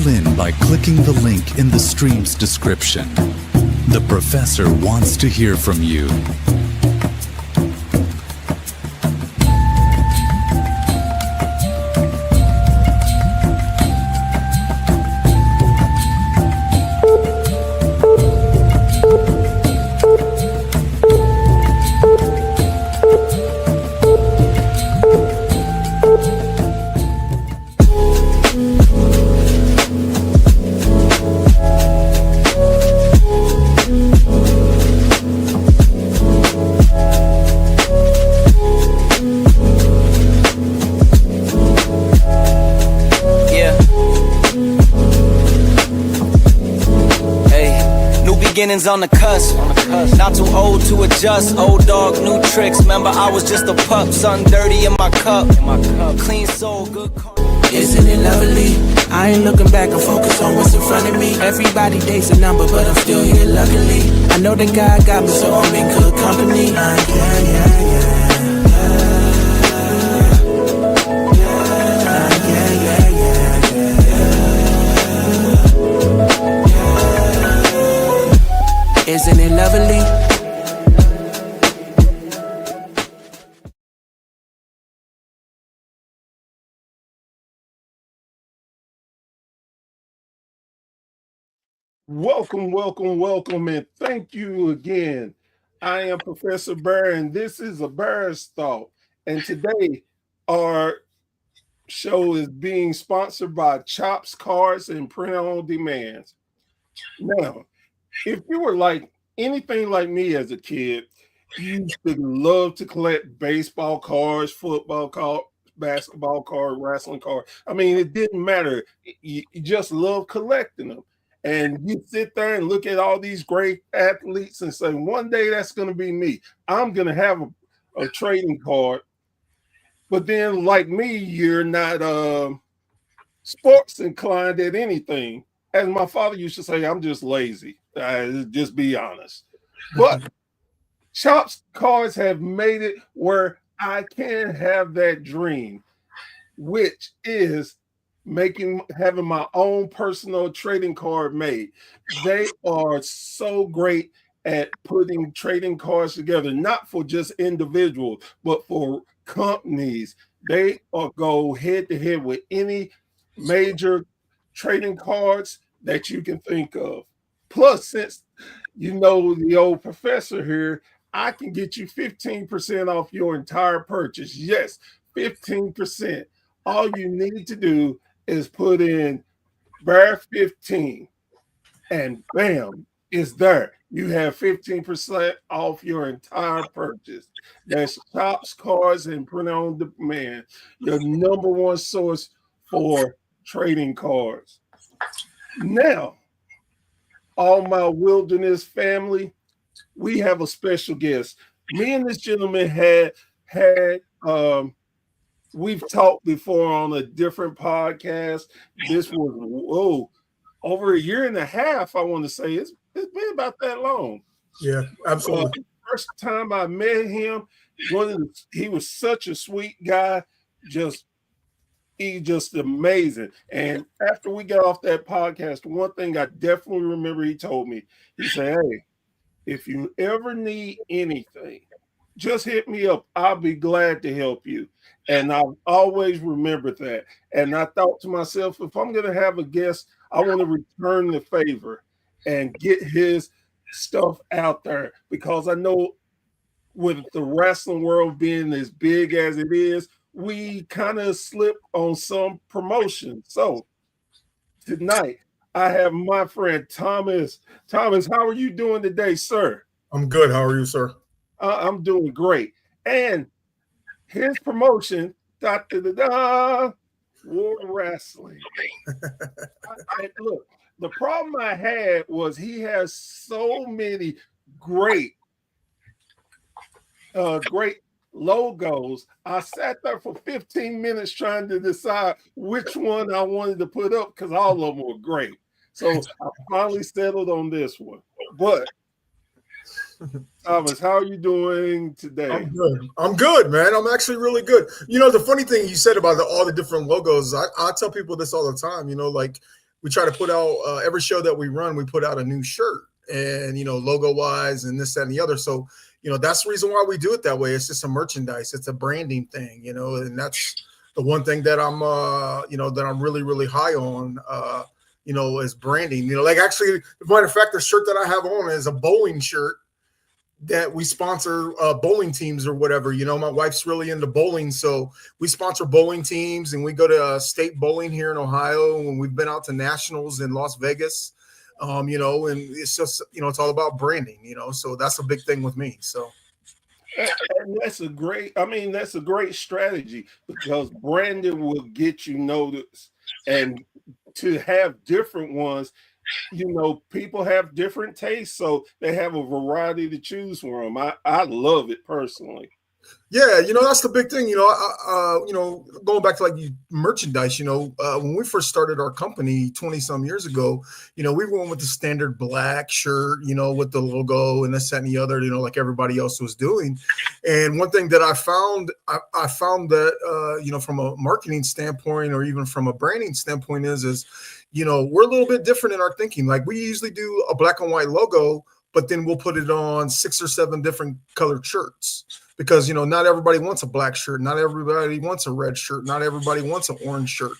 Call in by clicking the link in the stream's description. The professor wants to hear from you. Beginnings on the cusp. Not too old to adjust. Old dog, new tricks. Remember, I was just a pup. Something dirty in my cup. Clean soul, good car. Isn't it lovely? I ain't looking back, I'm focused on what's in front of me. Everybody dates a number, but I'm still here luckily. I know that God got me, so I'm in good company. Yeah. Isn't it lovely? Welcome, and thank you again. I am Professor Burr, and this is a Burr's Thought. And today, our show is being sponsored by Chops Cards and Print on Demand. Now, if you were like anything like me as a kid, you used to love to collect baseball cards, football cards, basketball cards, wrestling cards. I mean, it didn't matter. You just love collecting them. And you sit there and look at all these great athletes and say, one day that's going to be me. I'm going to have a trading card. But then, like me, you're not sports inclined at anything. As my father used to say, I'm just lazy. Just be honest. But Chops Cards have made it where I can have that dream, which is having my own personal trading card made. They are so great at putting trading cards together, not for just individuals, but for companies. They go head to head with any major trading cards that you can think of. Plus, since you know the old professor here, I can get you 15% off your entire purchase. Yes, 15%. All you need to do is put in Bear 15 and bam, it's there. You have 15% off your entire purchase. That's Chops Cards and Print on Demand, your number one source for trading cards. Now, all my wilderness family, we have a special guest. Me and this gentleman we've talked before on a different podcast. This was over a year and a half, I want to say. It's been about that long. Yeah, absolutely. First time I met him, he was such a sweet guy, he's just amazing. And after we got off that podcast, one thing I definitely remember he told me, he said, hey, if you ever need anything, just hit me up. I'll be glad to help you. And I've always remembered that. And I thought to myself, if I'm going to have a guest, I want to return the favor and get his stuff out there, because I know with the wrestling world being as big as it is, we kind of slip on some promotion. So tonight, I have my friend Thomas. Thomas, how are you doing today, sir? I'm good. How are you, sir? I'm doing great. And his promotion, War Wrestling. Look, the problem I had was he has so many great logos. I sat there for 15 minutes trying to decide which one I wanted to put up because all of them were great. So I finally settled on this one. But Thomas, how are you doing today? I'm good, man. I'm actually really good. You know, the funny thing you said about all the different logos, I tell people this all the time, you know, like we try to put out every show that we run, we put out a new shirt, and logo wise and this, that, and the other. So that's the reason why we do it that way. It's just a merchandise, it's a branding thing, and that's the one thing that I'm that I'm really, really high on, is branding. Like, actually, as a matter of fact, the shirt that I have on is a bowling shirt that we sponsor bowling teams or whatever. My wife's really into bowling, so we sponsor bowling teams, and we go to state bowling here in Ohio, and we've been out to nationals in Las Vegas. And it's just, it's all about branding, so that's a big thing with me. So. And that's a great strategy, because branding will get you noticed, and to have different ones, people have different tastes, so they have a variety to choose from. I love it personally. Yeah, that's the big thing. Going back to like merchandise, when we first started our company 20 some years ago, we went with the standard black shirt, with the logo and this, that, and the other, like everybody else was doing. And one thing that I found that, from a marketing standpoint or even from a branding standpoint is, we're a little bit different in our thinking. Like, we usually do a black and white logo, but then we'll put it on 6 or 7 different colored shirts. Because, not everybody wants a black shirt. Not everybody wants a red shirt. Not everybody wants an orange shirt,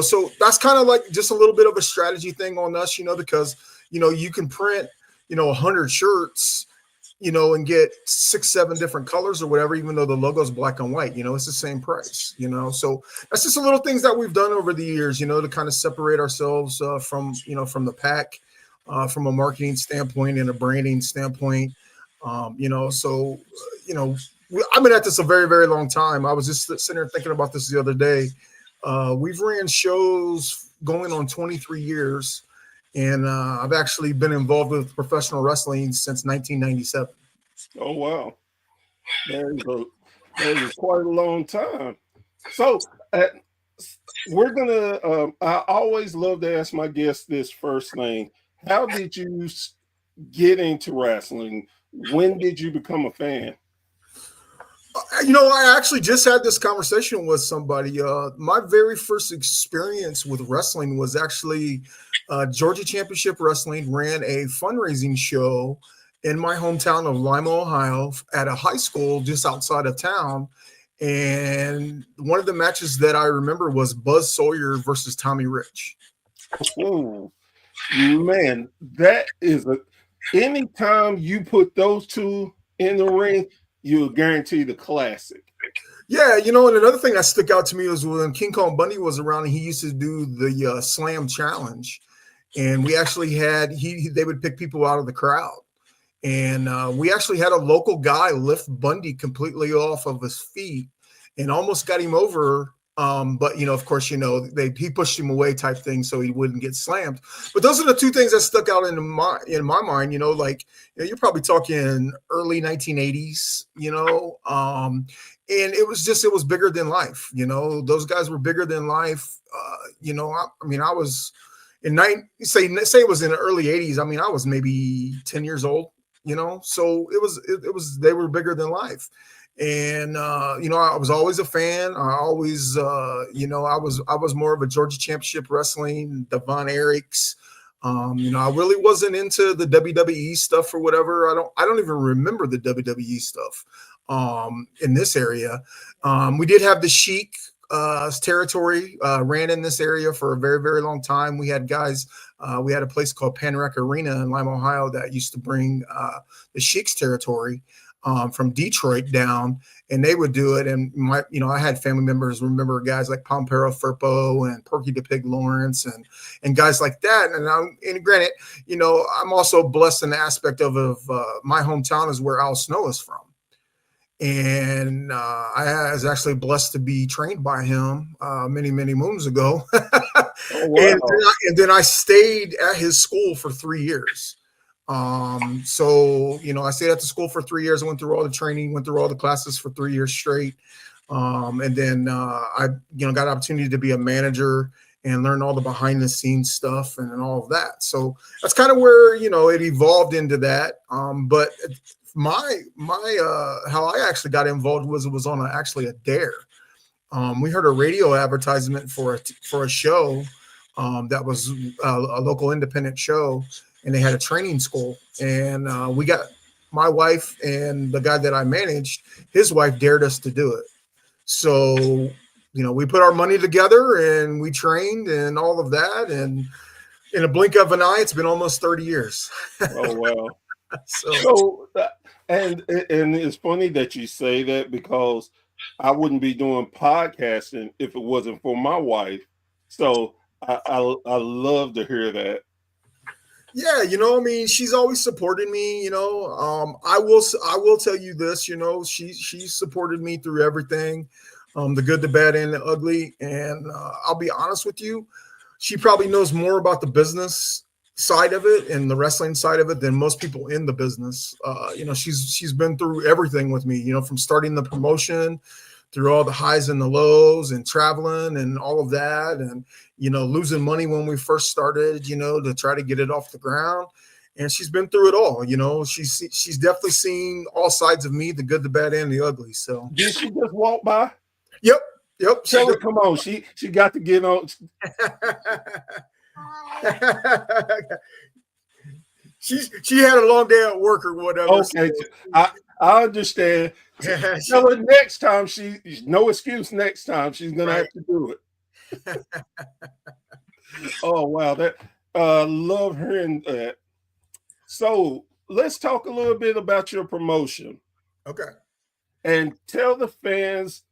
so that's kind of like just a little bit of a strategy thing on us, because, you can print, 100 shirts, and get 6, 7 different colors or whatever, even though the logo is black and white, it's the same price, so that's just a little things that we've done over the years, to kind of separate ourselves from the pack, from a marketing standpoint and a branding standpoint. I've been at this a very, very long time. I was just sitting there thinking about this the other day. We've ran shows going on 23 years, and I've actually been involved with professional wrestling since 1997. Oh, wow. That is quite a long time. So we're going to, I always love to ask my guests this first thing. How did you get into wrestling? When did you become a fan? I actually just had this conversation with somebody. My very first experience with wrestling was actually Georgia Championship Wrestling ran a fundraising show in my hometown of Lima, Ohio, at a high school just outside of town. And one of the matches that I remember was Buzz Sawyer versus Tommy Rich. Oh, man, that is anytime you put those two in the ring, you'll guarantee the classic. Yeah, and another thing that stuck out to me was when King Kong Bundy was around, and he used to do the Slam Challenge, and we actually had they would pick people out of the crowd, and we actually had a local guy lift Bundy completely off of his feet and almost got him over. But of course, he pushed him away type thing so he wouldn't get slammed. But those are the two things that stuck out in my mind. You're probably talking early 1980s. And it was bigger than life. Those guys were bigger than life. I was say it was in the early 80s. I mean, I was maybe 10 years old. So it was they were bigger than life. And I was always a fan. I always I was more of a Georgia Championship Wrestling, the Von Erichs. I really wasn't into the WWE stuff or whatever. I don't even remember the WWE stuff in this area. We did have the Sheik territory ran in this area for a very, very long time. We had guys. We had a place called Panrec Arena in Lima, Ohio, that used to bring the Sheik's territory from Detroit down, and they would do it. And I had family members remember guys like Pompero Firpo and Porky the Pig Lawrence and guys like that. And granted, I'm also blessed in the aspect of my hometown is where Al Snow is from. And I was actually blessed to be trained by him many, many moons ago. Oh, wow. and then I stayed at his school for 3 years. So I stayed at the school for 3 years. I went through all the training, went through all the classes for 3 years straight. And then I got an opportunity to be a manager and learn all the behind the scenes stuff and all of that. So that's kind of where, it evolved into that. But my how I actually got involved was on actually a dare. We heard a radio advertisement for a show That was a local independent show, and they had a training school. And we got my wife and the guy that I managed, his wife dared us to do it. So, we put our money together and we trained and all of that. And in a blink of an eye, it's been almost 30 years. Oh, wow. So and it's funny that you say that, because I wouldn't be doing podcasting if it wasn't for my wife. So I love to hear that. yeah, she's always supported me. I will tell you this. She supported me through everything, the good, the bad, and the ugly. And I'll be honest with you, she probably knows more about the business side of it and the wrestling side of it than most people in the business. She's been through everything with me, from starting the promotion through all the highs and the lows and traveling and all of that. And, losing money when we first started, to try to get it off the ground. And she's been through it all. She's definitely seen all sides of me, the good, the bad, and the ugly. So did she just walk by? Yep. Tell her, come on. She got to get on. she had a long day at work or whatever. Okay, so I understand. Tell her next time, no excuse. Next time she's gonna have to do it. Oh wow, that love hearing that. So let's talk a little bit about your promotion. Okay. And tell the fans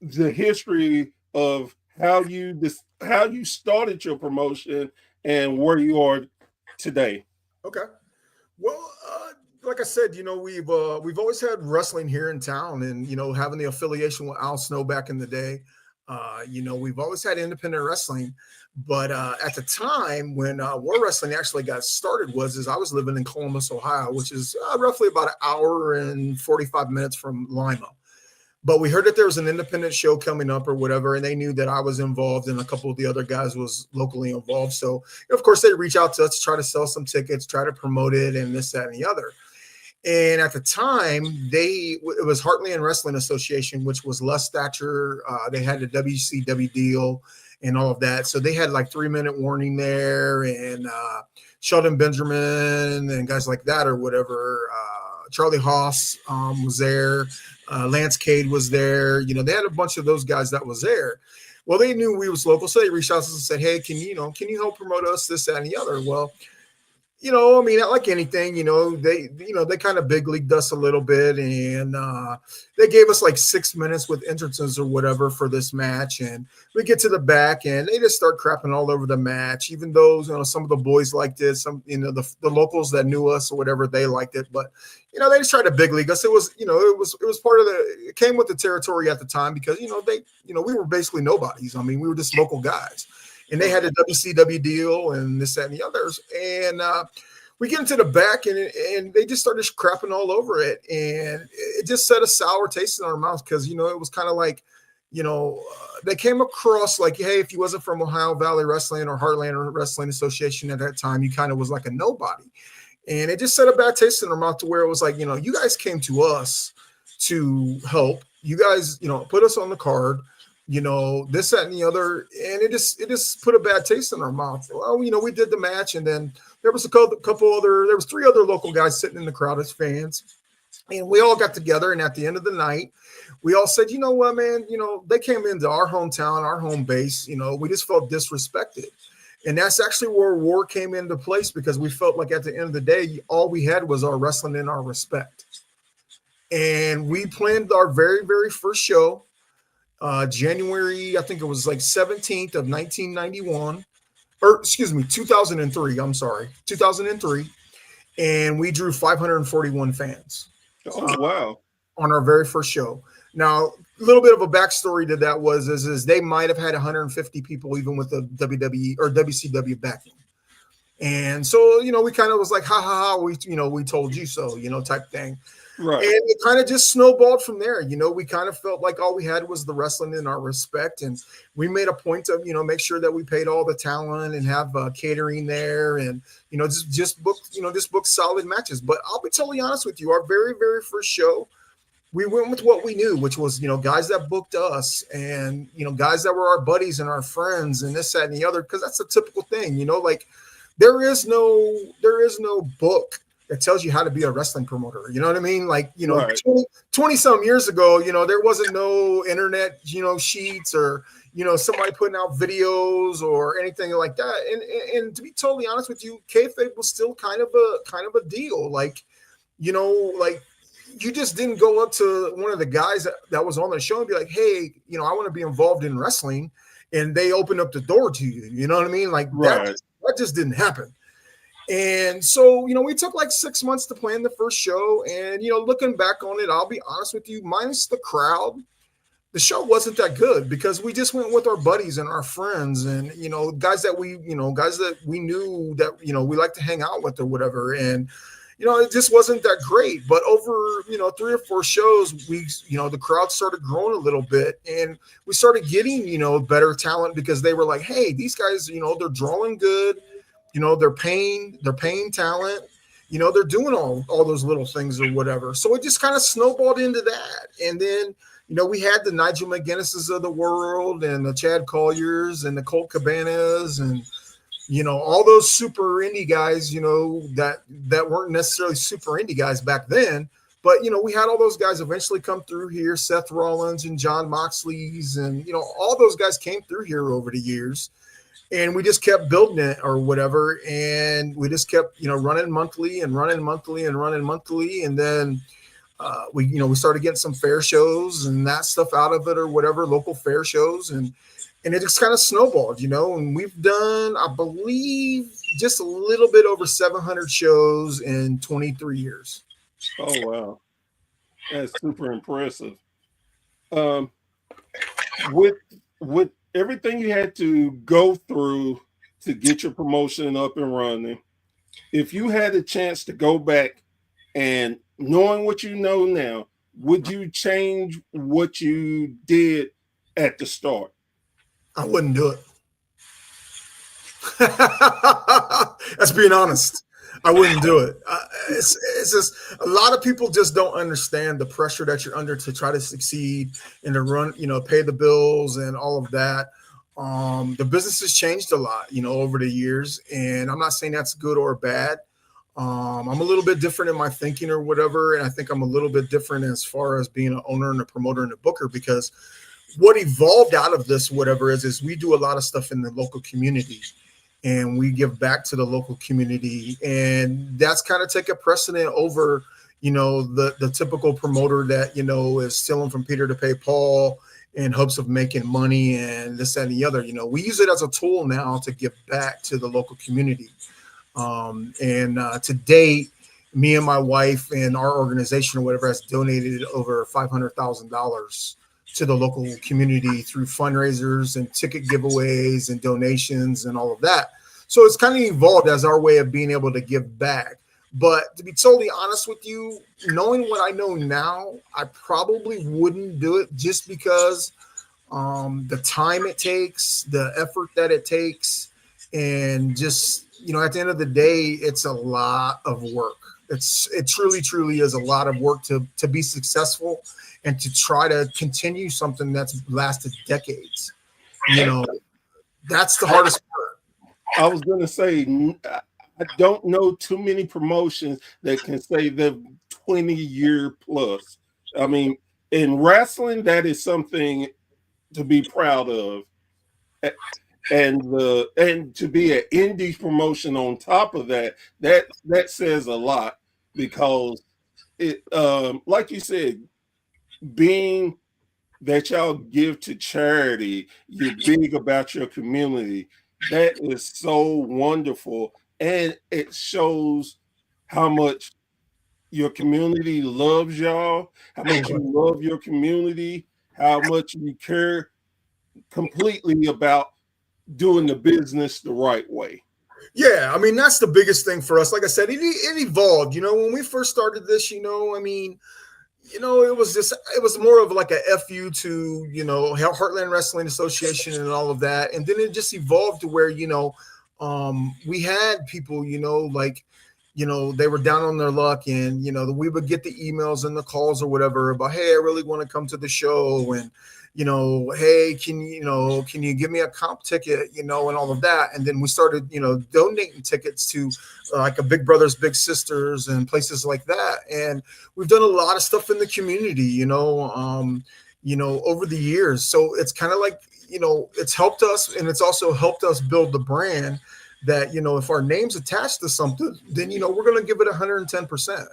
the history of how you started your promotion and where you are today. Okay. Well, like I said, we've always had wrestling here in town, and having the affiliation with Al Snow back in the day. We've always had independent wrestling, but at the time when War Wrestling actually got started was I was living in Columbus, Ohio, which is roughly about an hour and 45 minutes from Lima. But we heard that there was an independent show coming up or whatever, and they knew that I was involved and a couple of the other guys was locally involved. So, of course, they reach out to us to try to sell some tickets, try to promote it, and this, that, and the other. And at the time, it was Heartland Wrestling Association, which was Les Thatcher. They had a WCW deal and all of that. So they had like 3-minute warning there, and Sheldon Benjamin and guys like that or whatever. Charlie Haas was there. Lance Cade was there. They had a bunch of those guys that was there. Well, they knew we was local, so they reached out to us and said, "Hey, can you help promote us, this, that, and the other?" Well, like anything, they kind of big leagued us a little bit, and they gave us like 6 minutes with entrances or whatever for this match. And we get to the back, and they just start crapping all over the match, even though, some of the boys liked it, some, the locals that knew us or whatever, they liked it. But, they just tried to big league us. It was, it was part of it came with the territory at the time because, we were basically nobodies. I mean, we were just local guys. And they had a WCW deal and this, that, and the others. And we get into the back, and they just started crapping all over it. And it just set a sour taste in our mouth because, it was kind of like, they came across like, hey, if you wasn't from Ohio Valley Wrestling or Heartland Wrestling Association at that time, you kind of was like a nobody. And it just set a bad taste in our mouth to where it was like, you guys came to us to help. You guys, put us on the card. This, that, and the other, and it just put a bad taste in our mouth. Well, we did the match, and then there was there was 3 other local guys sitting in the crowd as fans, and we all got together, and at the end of the night, we all said, you know what, man, they came into our hometown, our home base, we just felt disrespected. And that's actually where War came into place, because we felt like at the end of the day, all we had was our wrestling and our respect. And we planned our very, very first show, January, I think it was like 17th of 1991, or excuse me, 2003. I'm sorry, 2003. And we drew 541 fans. Oh, wow. On our very first show. Now, a little bit of a backstory to that is they might have had 150 people even with the WWE or WCW backing. And so, we kind of was like, ha, ha, ha, we told you so, type thing. Right. And it kind of just snowballed from there. We kind of felt like all we had was the wrestling and our respect. And we made a point of, make sure that we paid all the talent and have catering there and, just book solid matches. But I'll be totally honest with you. Our very, very first show, we went with what we knew, which was, guys that booked us and, guys that were our buddies and our friends and this, that, and the other, because that's a typical thing, like there is no book that tells you how to be a wrestling promoter. You know what I mean? Like, Right. 20 some years ago, there wasn't no internet, sheets or, somebody putting out videos or anything like that. And to be totally honest with you, kayfabe was still kind of a deal. Like, like you just didn't go up to one of the guys that was on the show and be like, hey, I want to be involved in wrestling. And they opened up the door to you. You know what I mean? Like Right. that just didn't happen. And so, we took like 6 months to plan the first show. And, looking back on it, I'll be honest with you, minus the crowd, the show wasn't that good because we just went with our buddies and our friends and, guys that we knew that, we like to hang out with or whatever. And, it just wasn't that great. But over, 3 or 4 shows, we, the crowd started growing a little bit and we started getting, better talent because they were like, hey, these guys, they're drawing good. They're paying talent, they're doing all those little things or whatever. So it just kind of snowballed into that. And then, we had the Nigel McGuinnesses of the world and the Chad Colliers and the Colt Cabanas and, all those super indie guys, that weren't necessarily super indie guys back then. But, we had all those guys eventually come through here, Seth Rollins and John Moxley's and, all those guys came through here over the years. And we just kept building it or whatever. And we just kept, running monthly. And then we started getting some fair shows and that stuff out of it or whatever, local fair shows. And it just kind of snowballed, and we've done, I believe, just a little bit over 700 shows in 23 years. Oh, wow. That's super impressive. With everything you had to go through to get your promotion up and running, if you had a chance to go back and knowing what you know now, would you change what you did at the start? I wouldn't do it. That's being honest. I wouldn't do it. It's just a lot of people just don't understand the pressure that you're under to try to succeed and to run, pay the bills and all of that. The business has changed a lot, over the years, and I'm not saying that's good or bad. I'm a little bit different in my thinking or whatever, and I think I'm a little bit different as far as being an owner and a promoter and a booker because what evolved out of this, whatever is we do a lot of stuff in the local community. And we give back to the local community, and that's kind of take a precedent over, the typical promoter that is stealing from Peter to pay Paul in hopes of making money and this and the other. We use it as a tool now to give back to the local community. To date, me and my wife and our organization or whatever has donated over $500,000 to the local community through fundraisers and ticket giveaways and donations and all of that. So it's kind of evolved as our way of being able to give back. But to be totally honest with you, knowing what I know now, I probably wouldn't do it just because the time it takes, the effort that it takes, and just, at the end of the day, it's a lot of work. It truly is a lot of work to be successful and to try to continue something that's lasted decades. That's the hardest part. I was going to say, I don't know too many promotions that can say they're 20-year plus. I mean, in wrestling, that is something to be proud of. And to be an indie promotion on top of that says a lot because it, like you said, being that y'all give to charity, you're big about your community. That is so wonderful. And it shows how much your community loves y'all, how much you love your community, how much you care completely about doing the business the right way. Yeah, I mean, that's the biggest thing for us. Like I said, it evolved. When we first started this, it was more of like a FU to, Heartland Wrestling Association and all of that. And then it just evolved to where, we had people, they were down on their luck, and we would get the emails and the calls or whatever about, hey, I really want to come to the show, and hey, can you give me a comp ticket, and all of that. And then we started, donating tickets to like a Big Brothers Big Sisters and places like that. And we've done a lot of stuff in the community, over the years. So it's kind of like, it's helped us, and it's also helped us build the brand that, if our name's attached to something, then, we're going to give it 110%.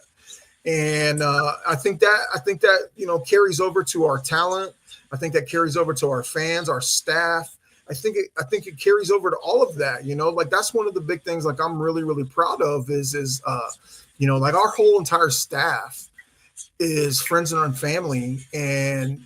And I think that carries over to our talent. I think that carries over to our fans, our staff. I think it carries over to all of that. Like that's one of the big things. Like I'm really, really proud of is like our whole entire staff is friends and family, and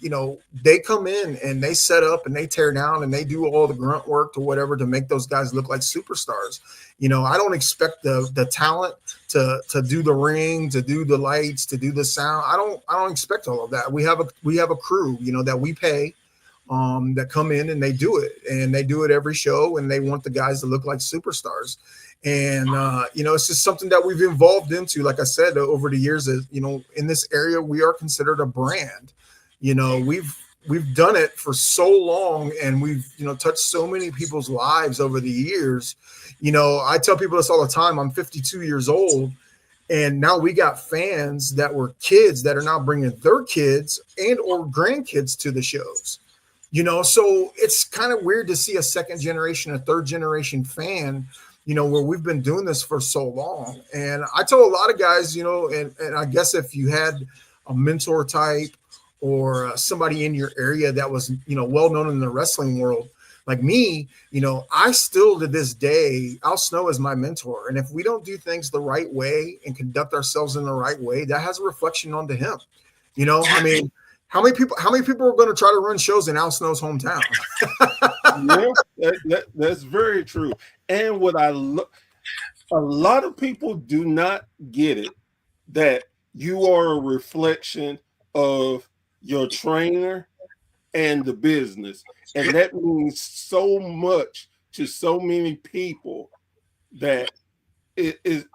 they come in and they set up and they tear down and they do all the grunt work to whatever to make those guys look like superstars. I don't expect the talent to do the ring, to do the lights, to do the sound. I don't expect all of that. We have a crew, that we pay, that come in and they do it, and they do it every show, and they want the guys to look like superstars. And, it's just something that we've evolved into. Like I said, over the years, in this area, we are considered a brand. We've done it for so long, and we've, touched so many people's lives over the years. I tell people this all the time. I'm 52 years old, and now we got fans that were kids that are now bringing their kids and or grandkids to the shows. So it's kind of weird to see a second generation, a third generation fan, where we've been doing this for so long. And I tell a lot of guys, and I guess if you had a mentor type or somebody in your area that was, well known in the wrestling world, like me, I still to this day, Al Snow is my mentor. And if we don't do things the right way and conduct ourselves in the right way, that has a reflection onto him. I mean, how many people are going to try to run shows in Al Snow's hometown? Yeah, that's very true. And what a lot of people do not get it, that you are a reflection of your trainer and the business. And that means so much to so many people that it is.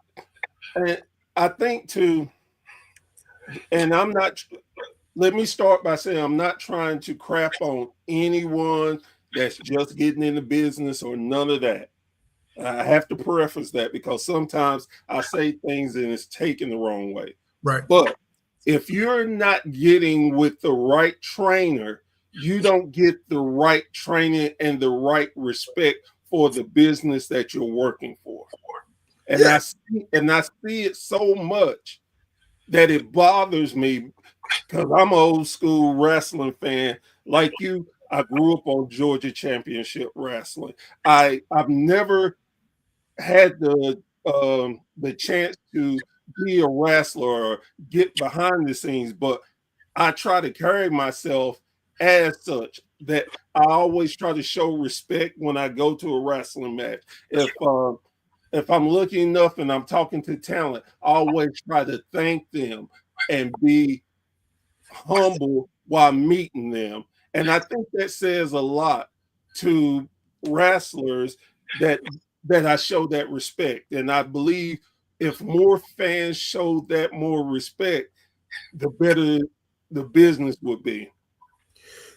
And I think let me start by saying I'm not trying to crap on anyone that's just getting into business or none of that. I have to preface that because sometimes I say things and it's taken the wrong way. Right. But if you're not getting with the right trainer, you don't get the right training and the right respect for the business that you're working for. And yeah. I see it so much that it bothers me because I'm an old school wrestling fan like you. I grew up on Georgia Championship Wrestling. I've never had the chance to be a wrestler or get behind the scenes, but I try to carry myself as such that I always try to show respect when I go to a wrestling match. If I'm lucky enough and I'm talking to talent, I always try to thank them and be humble while meeting them. And I think that says a lot to wrestlers that I show that respect. And I believe if more fans showed that more respect, the better the business would be.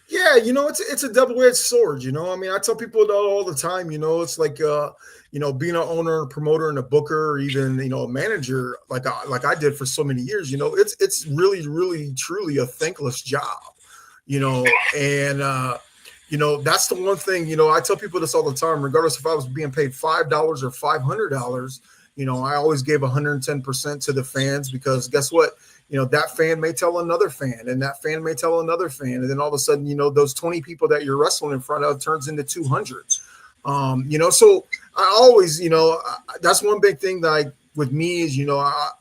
Yeah, it's a double-edged sword, I mean, I tell people that all the time, it's like, being an owner, a promoter, and a booker, or even, a manager, like I did for so many years, it's really, really, truly a thankless job, and, that's the one thing, I tell people this all the time, regardless if I was being paid $5 or $500, I always gave 110% to the fans, because guess what? That fan may tell another fan, and that fan may tell another fan. And then all of a sudden, those 20 people that you're wrestling in front of turns into 200. So I always, that's one big thing that with me is,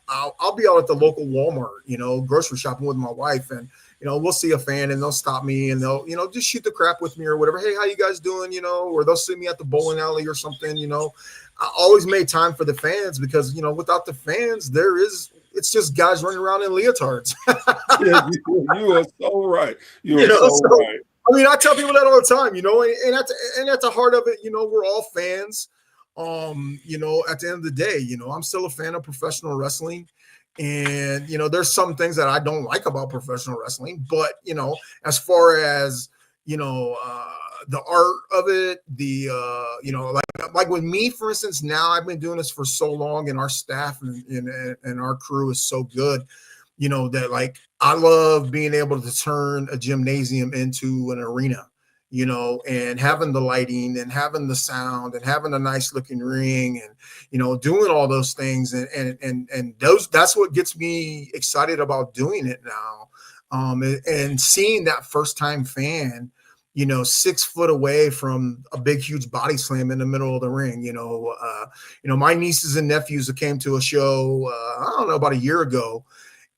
I'll be out at the local Walmart, grocery shopping with my wife, and, we'll see a fan and they'll stop me and they'll, just shoot the crap with me or whatever. Hey, how you guys doing? Or they'll see me at the bowling alley or something, I always made time for the fans because, without the fans, it's just guys running around in leotards. Yeah, you are so right. You are so right. I mean, I tell people that all the time, and at the heart of it, we're all fans. You know, at the end of the day, you know, I'm still a fan of professional wrestling. And, you know, there's some things that I don't like about professional wrestling, but, you know, as far as, you know, the art of it, you know, like with me, for instance, now I've been doing this for so long, and our staff and our crew is so good, you know, that like I love being able to turn a gymnasium into an arena, you know, and having the lighting and having the sound and having a nice looking ring, and, you know, doing all those things. And that's what gets me excited about doing it now. And seeing that first time fan, you know, 6 foot away from a big, huge body slam in the middle of the ring. You know, my nieces and nephews that came to a show, I don't know, about a year ago,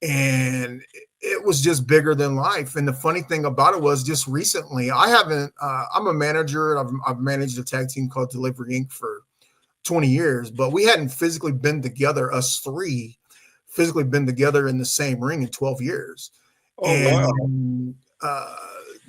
and it was just bigger than life. And the funny thing about it was, just recently, I'm a manager, and I've managed a tag team called Delivery Inc. for 20 years, but we hadn't physically been together, us three, physically been together in the same ring in 12 years. Oh, wow.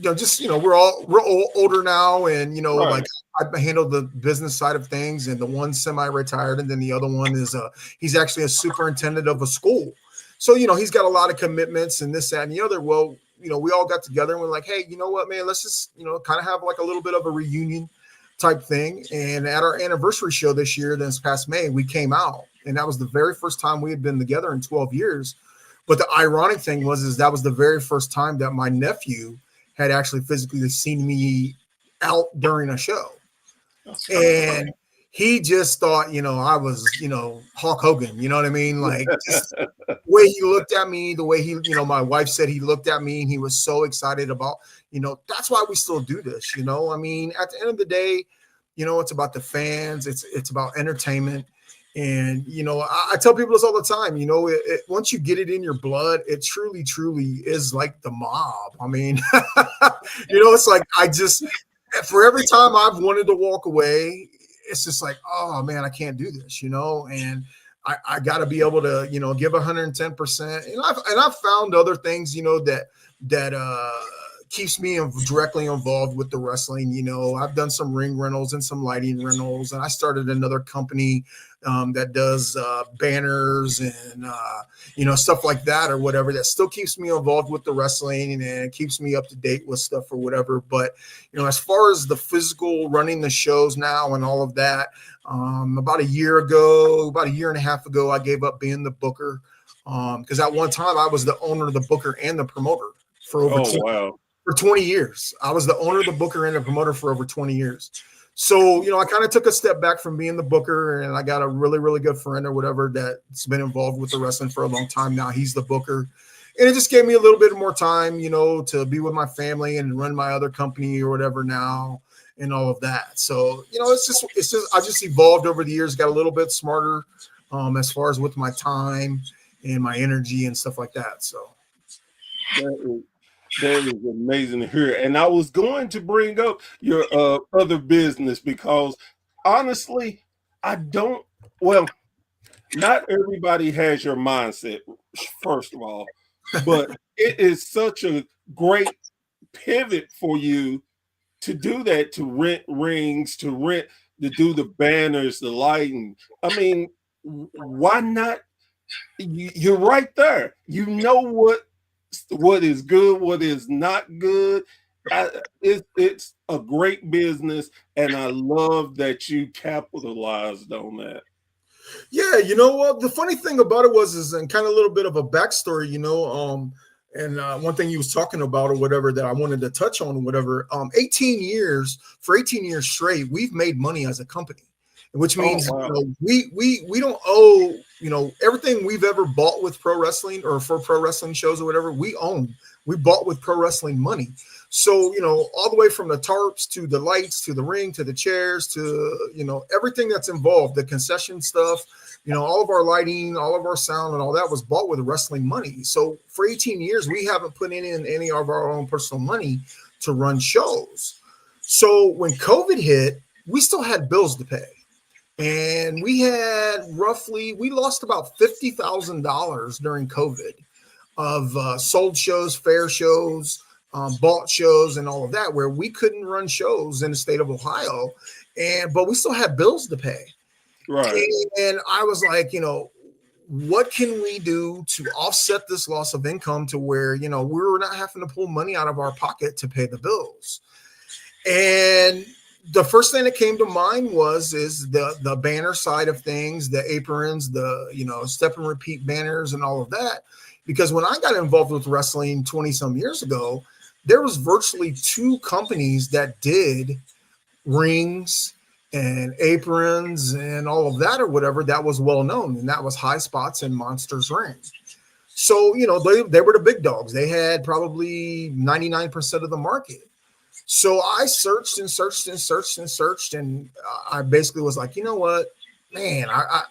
You know, just, you know, we're all older now, and, you know, Right. like I handle the business side of things, and the one's semi-retired, and then the other one is he's actually a superintendent of a school. So, you know, he's got a lot of commitments and this, that, and the other. Well, you know, we all got together and we're like, hey, you know what, man, let's just, you know, kind of have like a little bit of a reunion type thing. And at our anniversary show this year, this past May, we came out, and that was the very first time we had been together in 12 years. But the ironic thing was that was the very first time that my nephew had actually physically seen me out during a show. And he just thought, you know, I was, you know, Hulk Hogan, you know what I mean? Like, just the way he looked at me, the way he, you know, my wife said he looked at me, and he was so excited about, you know, that's why we still do this, you know? I mean, at the end of the day, you know, it's about the fans, it's about entertainment. And, you know, I tell people this all the time, you know, once you get it in your blood, it truly, truly is like the mob. I mean, you know, it's like, for every time I've wanted to walk away, it's just like, oh man, I can't do this, you know, and I got to be able to, you know, give 110%. And I've found other things, you know, that keeps me directly involved with the wrestling. You know, I've done some ring rentals and some lighting rentals, and I started another company that does banners and, you know, stuff like that or whatever, that still keeps me involved with the wrestling and keeps me up to date with stuff or whatever. But, you know, as far as the physical running the shows now and all of that, about a year and a half ago, I gave up being the booker, because at one time I was the owner of the booker and the promoter for over 20 years. I was the owner of the booker and the promoter for over 20 years. So, you know, I kind of took a step back from being the booker, and I got a really, really good friend or whatever that's been involved with the wrestling for a long time now. He's the booker. And it just gave me a little bit more time, you know, to be with my family and run my other company or whatever now and all of that. So, you know, it's just I just evolved over the years, got a little bit smarter as far as with my time and my energy and stuff like that. So that is amazing to hear. And I was going to bring up your other business, because honestly, not everybody has your mindset, first of all, but it is such a great pivot for you to do that, to rent rings, to do the banners, the lighting. I mean, why not? You're right there. You know what is good, what is not good. It's a great business, and I love that you capitalized on that. yeah, you know what? The funny thing about it was, and kind of a little bit of a backstory, you know, and one thing you was talking about or whatever that I wanted to touch on or whatever, 18 years straight, we've made money as a company, which means you know, we don't owe, you know, everything we've ever bought with pro wrestling or for pro wrestling shows or whatever, we bought with pro wrestling money. So, you know, all the way from the tarps to the lights, to the ring, to the chairs, to, you know, everything that's involved, the concession stuff, you know, all of our lighting, all of our sound and all that was bought with wrestling money. So for 18 years, we haven't put in any of our own personal money to run shows. So when COVID hit, we still had bills to pay. And we lost about $50,000 during COVID of sold shows, fair shows, bought shows and all of that, where we couldn't run shows in the state of Ohio. but we still had bills to pay. Right. And I was like, what can we do to offset this loss of income to where, we're not having to pull money out of our pocket to pay the bills? And the first thing that came to mind is the banner side of things, the aprons, the, step and repeat banners and all of that. Because when I got involved with wrestling 20 some years ago, there was virtually 2 companies that did rings and aprons and all of that or whatever that was well known, and that was High Spots and Monsters Ring. So they were the big dogs. They had probably 99% of the market. So I searched and searched and searched and searched, and I basically was like, you know what, man, I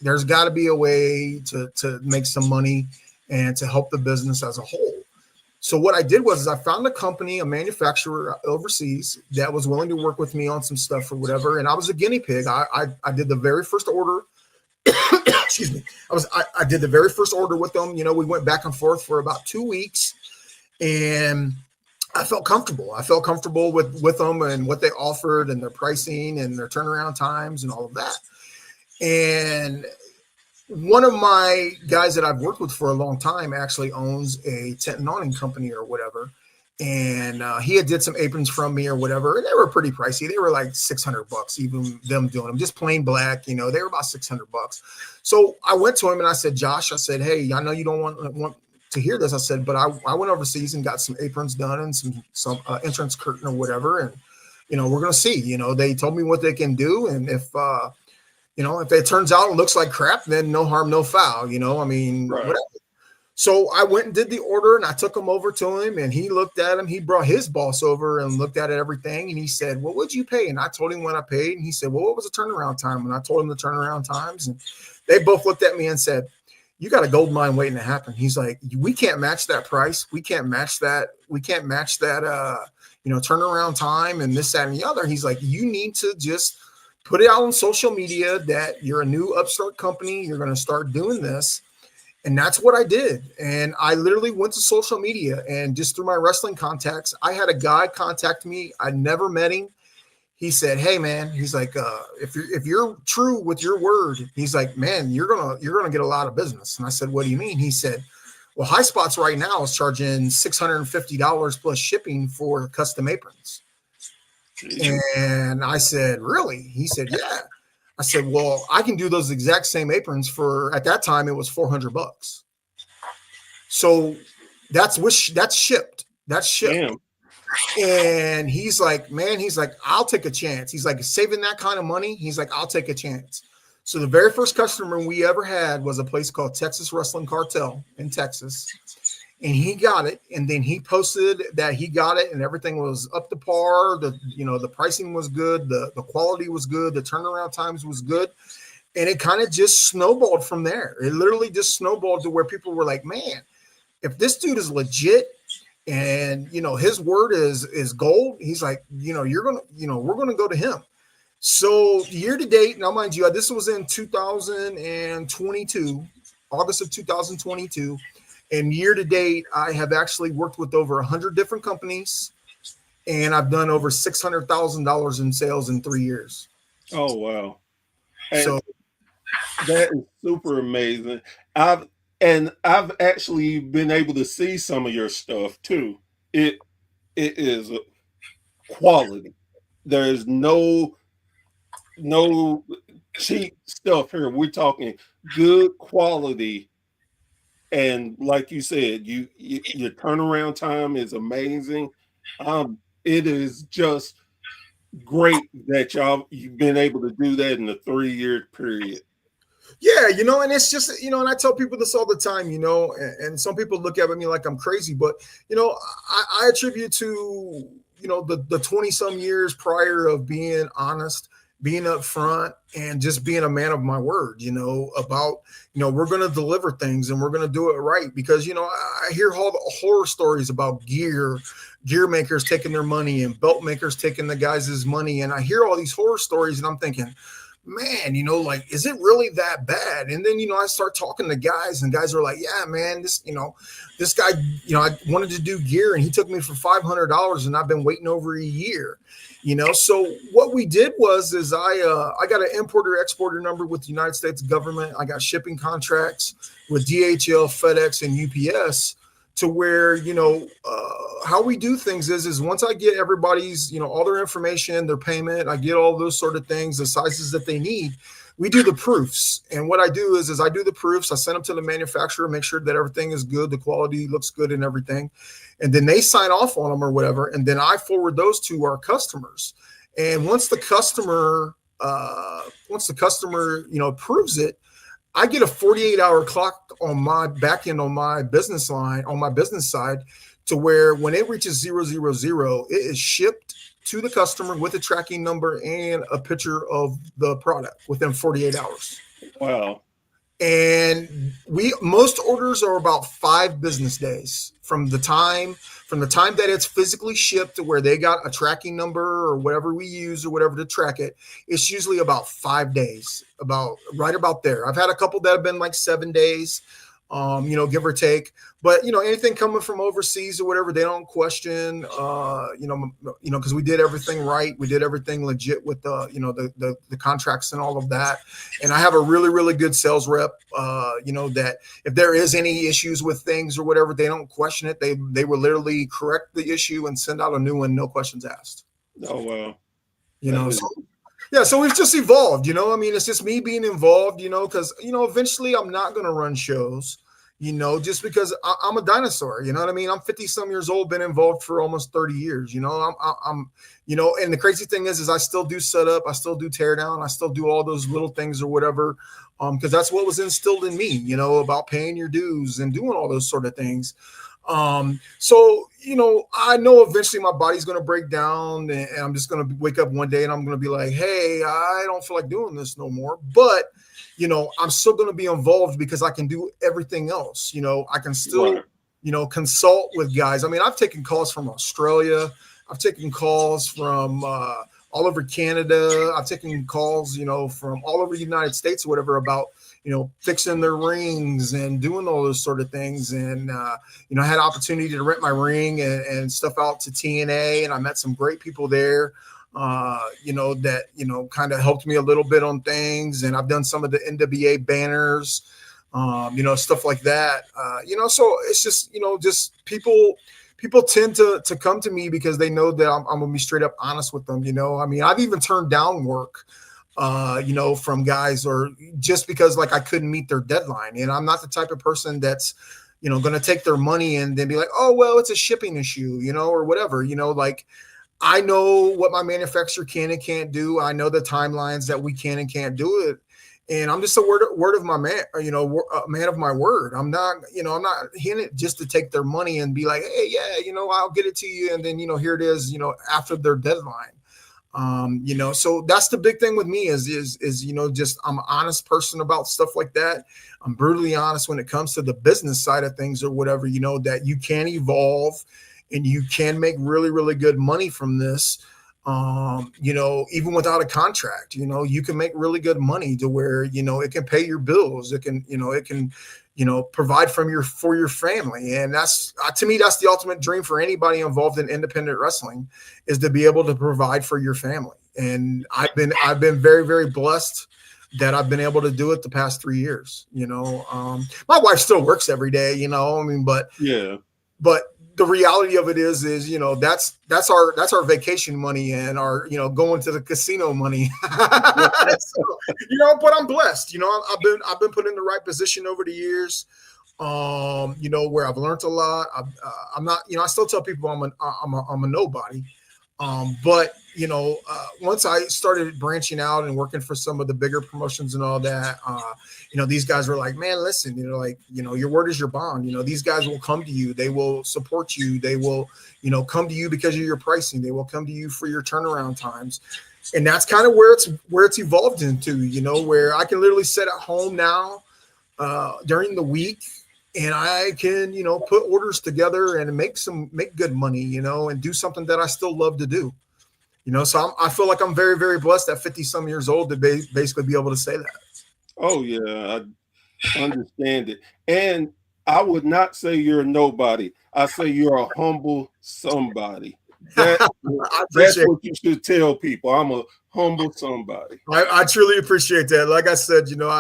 there's got to be a way to make some money and to help the business as a whole. So what I did was I found a company, a manufacturer overseas that was willing to work with me on some stuff or whatever. And I was a guinea pig. I did the very first order. Excuse me. I did the very first order with them. We went back and forth for about 2 weeks, and I felt comfortable. I felt comfortable with them and what they offered and their pricing and their turnaround times and all of that. And one of my guys that I've worked with for a long time actually owns a tent and awning company or whatever. And he had did some aprons from me or whatever. And they were pretty pricey. They were like $600, even them doing them, just plain black. They were about $600. So I went to him and I said, Josh, I said, hey, I know you don't want to hear this. I said, but I went overseas and got some aprons done and some entrance curtain or whatever. And, we're going to see, they told me what they can do. And if it turns out it looks like crap, then no harm, no foul, right. Whatever. So I went and did the order, and I took him over to him, and he looked at him. He brought his boss over and looked at everything, and he said, well, what'd you pay? And I told him what I paid, and he said, well, what was the turnaround time? And I told him the turnaround times, and they both looked at me and said, you got a gold mine waiting to happen. He's like, we can't match that price. We can't match that. We can't match that, turnaround time and this, that, and the other. He's like, you need to just put it out on social media that you're a new upstart company. You're going to start doing this. And that's what I did. And I literally went to social media, and just through my wrestling contacts, I had a guy contact me. I never met him. He said, hey man, he's like, if you're true with your word, he's like, man, you're going to get a lot of business. And I said, what do you mean? He said, well, High Spots right now is charging $650 plus shipping for custom aprons. And I said, really? He said, yeah. I said, well, I can do those exact same aprons for, at that time, it was $400. So that's shipped. That's shipped. Damn. And he's like, man, he's like, I'll take a chance. He's like, saving that kind of money. He's like, I'll take a chance. So the very first customer we ever had was a place called Texas Wrestling Cartel in Texas. And he got it. And then he posted that he got it and everything was up to par. The pricing was good. The quality was good. The turnaround times was good. And it kind of just snowballed from there. It literally just snowballed to where people were like, man, if this dude is legit and, his word is gold, he's like, we're going to go to him. So year to date, now mind you, this was in 2022, August of 2022. And year to date, I have actually worked with over 100 different companies, and I've done over $600,000 in sales in 3 years. Oh, wow. So that is super amazing. I've actually been able to see some of your stuff too. It is quality. There's no cheap stuff here. We're talking good quality. And like you said, your turnaround time is amazing. It is just great that you've been able to do that in a 3-year period. Yeah, and it's just, and I tell people this all the time, and some people look at me like I'm crazy, but, I attribute to, the 20 some years prior of being honest, being upfront, and just being a man of my word, about, we're going to deliver things and we're going to do it right. Because, I hear all the horror stories about gear makers taking their money and belt makers taking the guys' money. And I hear all these horror stories and I'm thinking, man, you know, like, is it really that bad? And then, you know, I start talking to guys, and guys are like, yeah, man, this guy, you know, I wanted to do gear and he took me for $500 and I've been waiting over a year, you know? So what we did is I got an importer exporter number with the United States government. I got shipping contracts with DHL, FedEx, and UPS, to where, you know, how we do things is once I get everybody's, you know, all their information, their payment, I get all those sort of things, the sizes that they need, we do the proofs. And what I do is I do the proofs. I send them to the manufacturer, make sure that everything is good, the quality looks good and everything. And then they sign off on them or whatever. And then I forward those to our customers. And once the customer, you know, approves it, I get a 48-hour clock on my back end on my business line, on my business side, to where when it reaches 000, it is shipped to the customer with a tracking number and a picture of the product within 48 hours. Wow. And most orders are about 5 business days from the time that it's physically shipped to where they got a tracking number or whatever we use or whatever to track it. It's usually about 5 days, right about there. I've had a couple that have been like 7 days, you know, give or take. But, you know, anything coming from overseas or whatever, they don't question, you know, because we did everything right. We did everything legit with you know, the contracts and all of that. And I have a really, really good sales rep, you know, that if there is any issues with things or whatever, they don't question it. They will literally correct the issue and send out a new one, no questions asked. Oh, wow. You know, so, yeah, so we've just evolved, you know. I mean, it's just me being involved, you know, because, you know, eventually I'm not going to run shows, you know, just because I'm a dinosaur, you know what I mean? I'm 50 some years old, been involved for almost 30 years, you know, I'm, you know, and the crazy thing is I still do setup, I still do tear down, I still do all those little things or whatever, because that's what was instilled in me, you know, about paying your dues and doing all those sort of things. So, you know, I know eventually my body's going to break down and I'm just going to wake up one day and I'm going to be like, hey, I don't feel like doing this no more. But, you know, I'm still going to be involved because I can do everything else. You know, I can still, you know, consult with guys. I mean, I've taken calls from Australia. I've taken calls from all over Canada. I've taken calls, you know, from all over the United States or whatever about, you know, fixing their rings and doing all those sort of things. And, you know, I had opportunity to rent my ring and stuff out to TNA, and I met some great people there, you know, that, you know, kind of helped me a little bit on things. And I've done some of the NWA banners, you know, stuff like that, you know, so it's just, you know, just people tend to come to me because they know that I'm going to be straight up honest with them. You know, I mean, I've even turned down work, you know, from guys, or just because like I couldn't meet their deadline. And I'm not the type of person that's, you know, going to take their money and then be like, oh, well, it's a shipping issue, you know, or whatever, you know, like I know what my manufacturer can and can't do. I know the timelines that we can and can't do it. And I'm just a word of my man, you know, a man of my word. I'm not, you know, I'm not in it just to take their money and be like, hey, yeah, you know, I'll get it to you. And then, you know, here it is, you know, after their deadline. You know, so that's the big thing with me is, you know, just I'm an honest person about stuff like that. I'm brutally honest when it comes to the business side of things or whatever, you know, that you can evolve and you can make really, really good money from this. You know, even without a contract, you know, you can make really good money to where, you know, it can pay your bills. It can, you know, provide for your family. And that's, to me, that's the ultimate dream for anybody involved in independent wrestling, is to be able to provide for your family. And I've been very, very blessed that I've been able to do it the past 3 years. You know, my wife still works every day, you know, I mean, but the reality of it is, you know, that's our vacation money and our, you know, going to the casino money. So, you know, but I'm blessed. You know, I've been put in the right position over the years. You know, where I've learned a lot. I'm not, you know, I still tell people I'm a nobody. But you know, once I started branching out and working for some of the bigger promotions and all that, you know, these guys were like, man, listen, you know, like, you know, your word is your bond. You know, these guys will come to you. They will support you. They will, you know, come to you because of your pricing. They will come to you for your turnaround times. And that's kind of where it's evolved into, you know, where I can literally sit at home now during the week, and I can, you know, put orders together and make good money, you know, and do something that I still love to do. You know, so I feel like I'm very, very blessed at 50 some years old to basically be able to say that. Oh yeah, I understand it. And I would not say you're a nobody. I say you're a humble somebody. That, I that's appreciate what you should tell people. I'm a humble somebody. I truly appreciate that. Like I said, you know,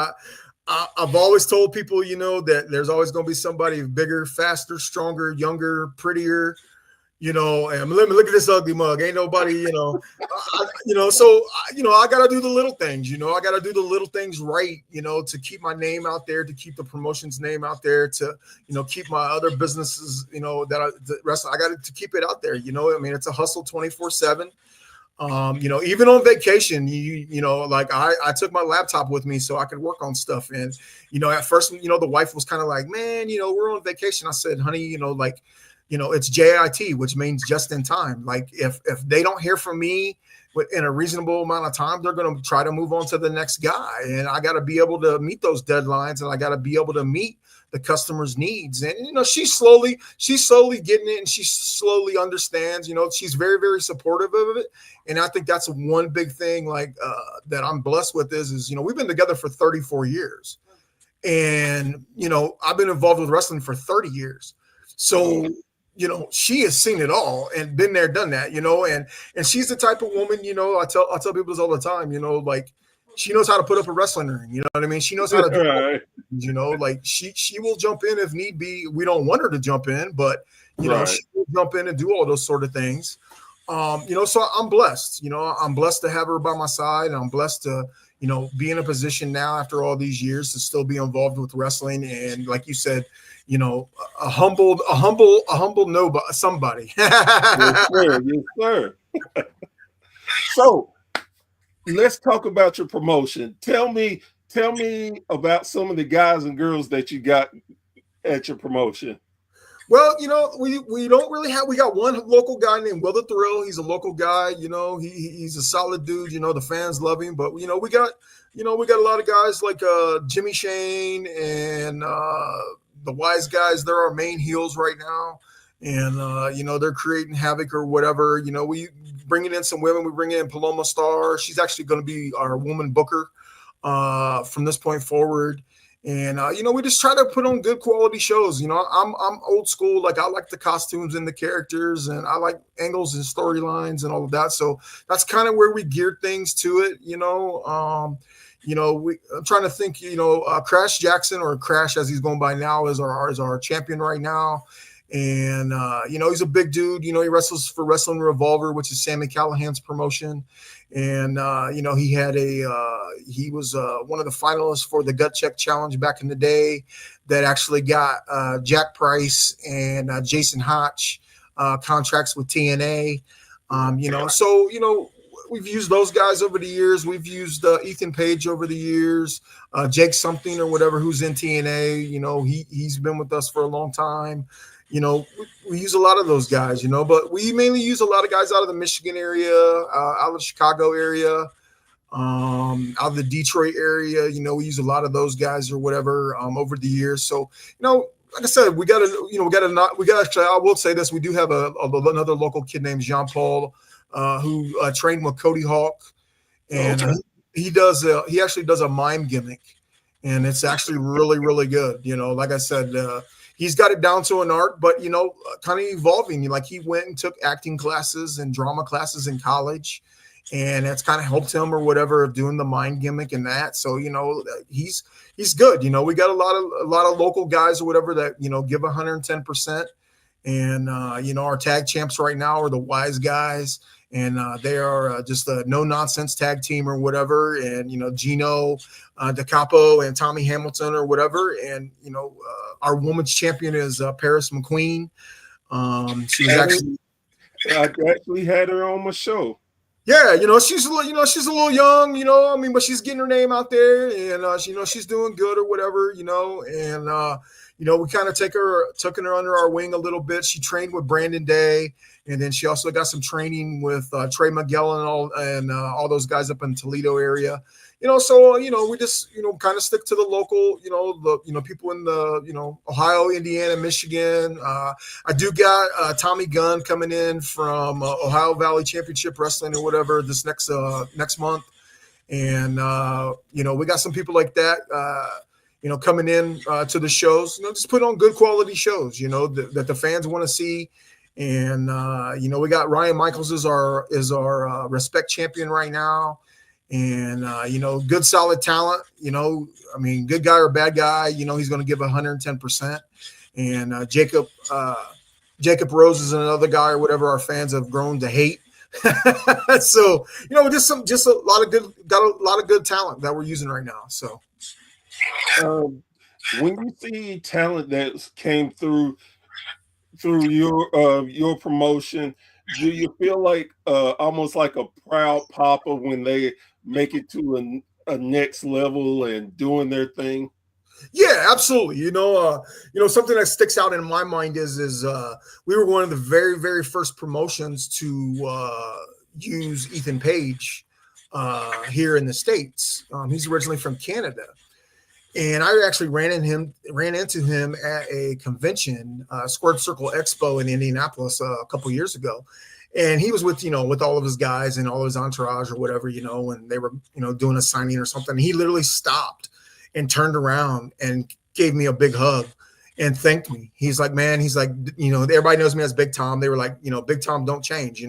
I've always told people, you know, that there's always going to be somebody bigger, faster, stronger, younger, prettier, you know, and let me look at this ugly mug. Ain't nobody, you know, I got to do the little things, you know, I got to do the little things right, you know, to keep my name out there, to keep the promotion's name out there, to, you know, keep my other businesses, you know, the rest, I got to keep it out there. You know, I mean, it's a hustle 24/7. You know, even on vacation, you know, like I took my laptop with me so I could work on stuff. And, you know, at first, you know, the wife was kind of like, man, you know, we're on vacation. I said, honey, you know, like, you know, it's JIT, which means just in time. Like if they don't hear from me in a reasonable amount of time, they're going to try to move on to the next guy. And I got to be able to meet those deadlines, and I got to be able to meet the customer's needs. And, you know, she's slowly getting it, and she slowly understands, you know, she's very, very supportive of it. And I think that's one big thing, like that I'm blessed with is, you know, we've been together for 34 years, and, you know, I've been involved with wrestling for 30 years. So, you know, she has seen it all and been there, done that, you know, and she's the type of woman, you know, I tell people this all the time, you know, like she knows how to put up a wrestling ring, you know what I mean? She knows how to do it, you know, like she will jump in if need be. We don't want her to jump in, but, you know, she will jump in and do all those sort of things. You know, so I'm blessed, you know, I'm blessed to have her by my side, and I'm blessed to, you know, be in a position now after all these years to still be involved with wrestling. And like you said, you know, a humble nobody, somebody. Yes, sir. Yes, sir. So let's talk about your promotion. Tell me about some of the guys and girls that you got at your promotion. Well, you know, we don't really have. We got one local guy named Will the Thrill. He's a local guy. You know, he's a solid dude. You know, the fans love him. But you know, we got a lot of guys like Jimmy Shane and the Wise Guys. They're our main heels right now, and you know, they're creating havoc or whatever. You know, we bringing in some women. We bring in Paloma Star. She's actually going to be our woman booker from this point forward. And, you know, we just try to put on good quality shows. You know, I'm old school. Like, I like the costumes and the characters, and I like angles and storylines and all of that. So that's kind of where we geared things to it, you know. I'm trying to think, you know, Crash Jackson, or Crash as he's going by now, is our champion right now. And, you know, he's a big dude. You know, he wrestles for Wrestling Revolver, which is Sami Callihan's promotion. And, you know, he was one of the finalists for the Gut Check Challenge back in the day that actually got Jack Price and Jason Hotch contracts with TNA. You know, so, you know, we've used those guys over the years. We've used Ethan Page over the years, Jake something or whatever, who's in TNA. You know, he's been with us for a long time. You know, we use a lot of those guys, you know, but we mainly use a lot of guys out of the Michigan area, out of the Chicago area, out of the Detroit area. You know, we use a lot of those guys or whatever over the years. So, you know, like I said, I will say this. We do have another local kid named Jean Paul who trained with Cody Hawk, and he actually does a mime gimmick, and it's actually really, really good. You know, like I said, he's got it down to an art, but, you know, kind of evolving. Like, he went and took acting classes and drama classes in college, and it's kind of helped him or whatever of doing the mind gimmick and that. So, you know, he's good. You know, we got a lot of local guys or whatever that, you know, give 110%. And, you know, our tag champs right now are the Wise Guys, and they are just a no-nonsense tag team or whatever. And, you know, Gino DeCapo and Tommy Hamilton or whatever. And, you know, our women's champion is Paris McQueen. She's actually – I actually had her on my show. Yeah, you know, she's a little young, you know, I mean, but she's getting her name out there, and you know, she's doing good or whatever, you know, and you know, we kind of took her under our wing a little bit. She trained with Brandon Day, and then she also got some training with Trey Miguel and all those guys up in Toledo area. so we just kind of stick to the local, the people in the Ohio, Indiana, Michigan. I do got Tommy Gunn coming in from Ohio Valley Championship Wrestling or whatever this next month, and we got some people like that coming in to the shows. Just put on good quality shows, that the fans want to see. And we got Ryan Michaels is our respect champion right now. And, good, solid talent, good guy or bad guy, he's going to give 110%. And Jacob Rose is another guy or whatever our fans have grown to hate. So, just a lot of good talent that we're using right now. So when you see talent that came through your promotion, do you feel like almost like a proud papa when they make it to a next level and doing their thing? Yeah, absolutely. Something that sticks out in my mind is we were one of the very, very first promotions to use Ethan Page here in the States. He's originally from Canada. And I actually ran into him at a convention, Squared Circle Expo in Indianapolis a couple years ago. And he was with all of his guys and all his entourage or whatever, and they were, doing a signing or something. He literally stopped and turned around and gave me a big hug and thanked me. He's like, man, everybody knows me as Big Tom. They were like, Big Tom don't change,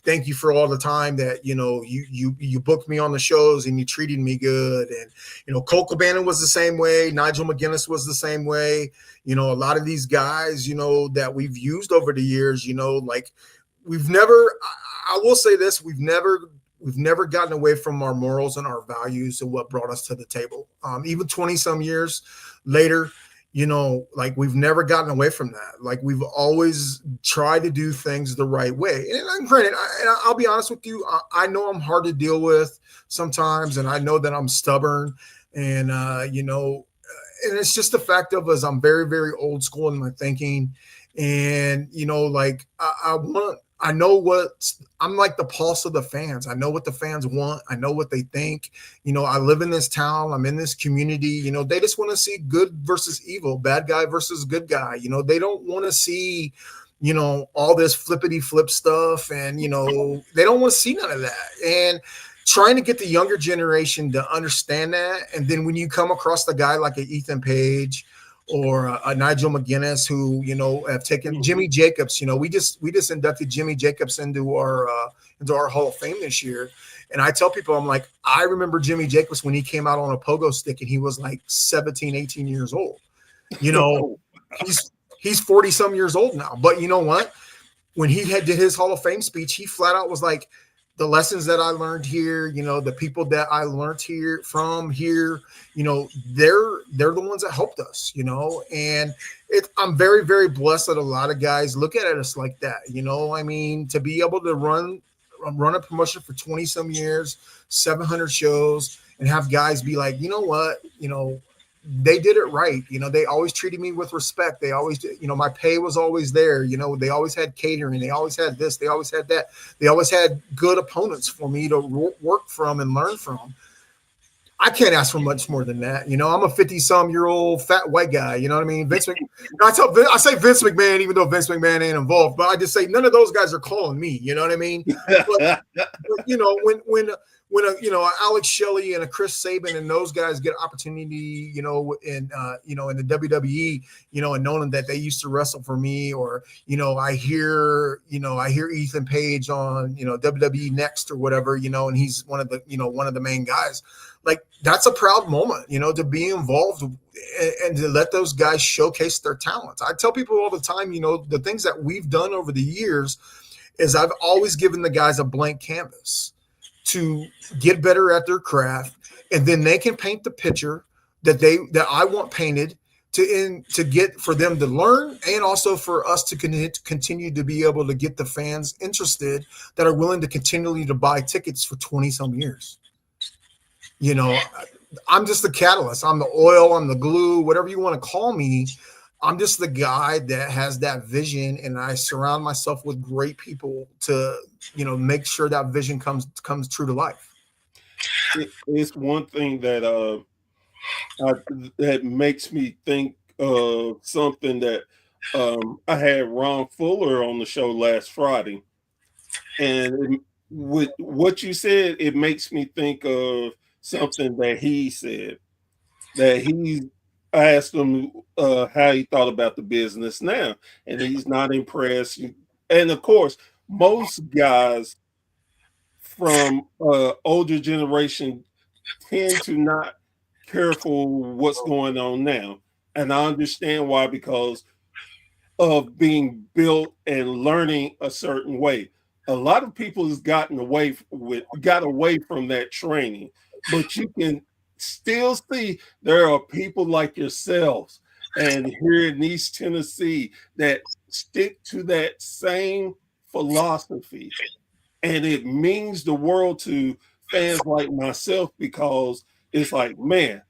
thank you for all the time that, you booked me on the shows and you treated me good. And, Colt Cabana was the same way. Nigel McGuinness was the same way. A lot of these guys, that we've used over the years, we've never, I will say this, we've never gotten away from our morals and our values and what brought us to the table. Even 20 some years later, we've never gotten away from that. We've always tried to do things the right way. And granted, I'll be honest with you, I know I'm hard to deal with sometimes, and I know that I'm stubborn, and and it's just the fact of us, I'm very, very old school in my thinking, and I know I'm like the pulse of the fans. I know what the fans want. I know what they think. I live in this town. I'm in this community. They just want to see good versus evil, bad guy versus good guy. They don't want to see, all this flippity flip stuff. And, they don't want to see none of that. And trying to get the younger generation to understand that. And then when you come across the guy like an Ethan Page or a Nigel McGuinness, who have taken Jimmy Jacobs. We just inducted Jimmy Jacobs into our Hall of Fame this year, and I tell people, I'm like, I remember Jimmy Jacobs when he came out on a pogo stick, and he was like 17, 18 years old. He's 40 some years old now, but you know what? When he did his Hall of Fame speech, he flat out was like, the lessons that I learned here, the people that I learned here, they're the ones that helped us, and I'm very, very blessed that a lot of guys look at us like that. To be able to run a promotion for 20 some years, 700 shows, and have guys be like, what, they did it right. They always treated me with respect. They always did, my pay was always there. They always had catering. They always had this. They always had that. They always had good opponents for me to work from and learn from. I can't ask for much more than that. I'm a 50-some-year-old fat white guy. You know what I mean? I say Vince McMahon, even though Vince McMahon ain't involved, but I just say none of those guys are calling me. You know what I mean? But when Alex Shelley and a Chris Sabin and those guys get opportunity, in the WWE, and knowing that they used to wrestle for me, or I hear Ethan Page on WWE Next or whatever, and he's one of the main guys. Like, that's a proud moment, to be involved and to let those guys showcase their talents. I tell people all the time, the things that we've done over the years is I've always given the guys a blank canvas to get better at their craft, and then they can paint the picture that I want painted to get for them to learn, and also for us to continue to be able to get the fans interested that are willing to continually to buy tickets for 20 some years. I'm just the catalyst. I'm the oil. I'm the glue, whatever you want to call me. I'm just the guy that has that vision, and I surround myself with great people to, make sure that vision comes true to life. it's one thing that that makes me think of something that I had Ron Fuller on the show last Friday, and with what you said, it makes me think of something that he said. That I asked him how he thought about the business now, and he's not impressed. And of course, most guys from older generation tend to not care for what's going on now, and I understand why, because of being built and learning a certain way. A lot of people has got away from that training, but you can still see there are people like yourselves and here in East Tennessee that stick to that same philosophy. And it means the world to fans like myself, because it's like, man,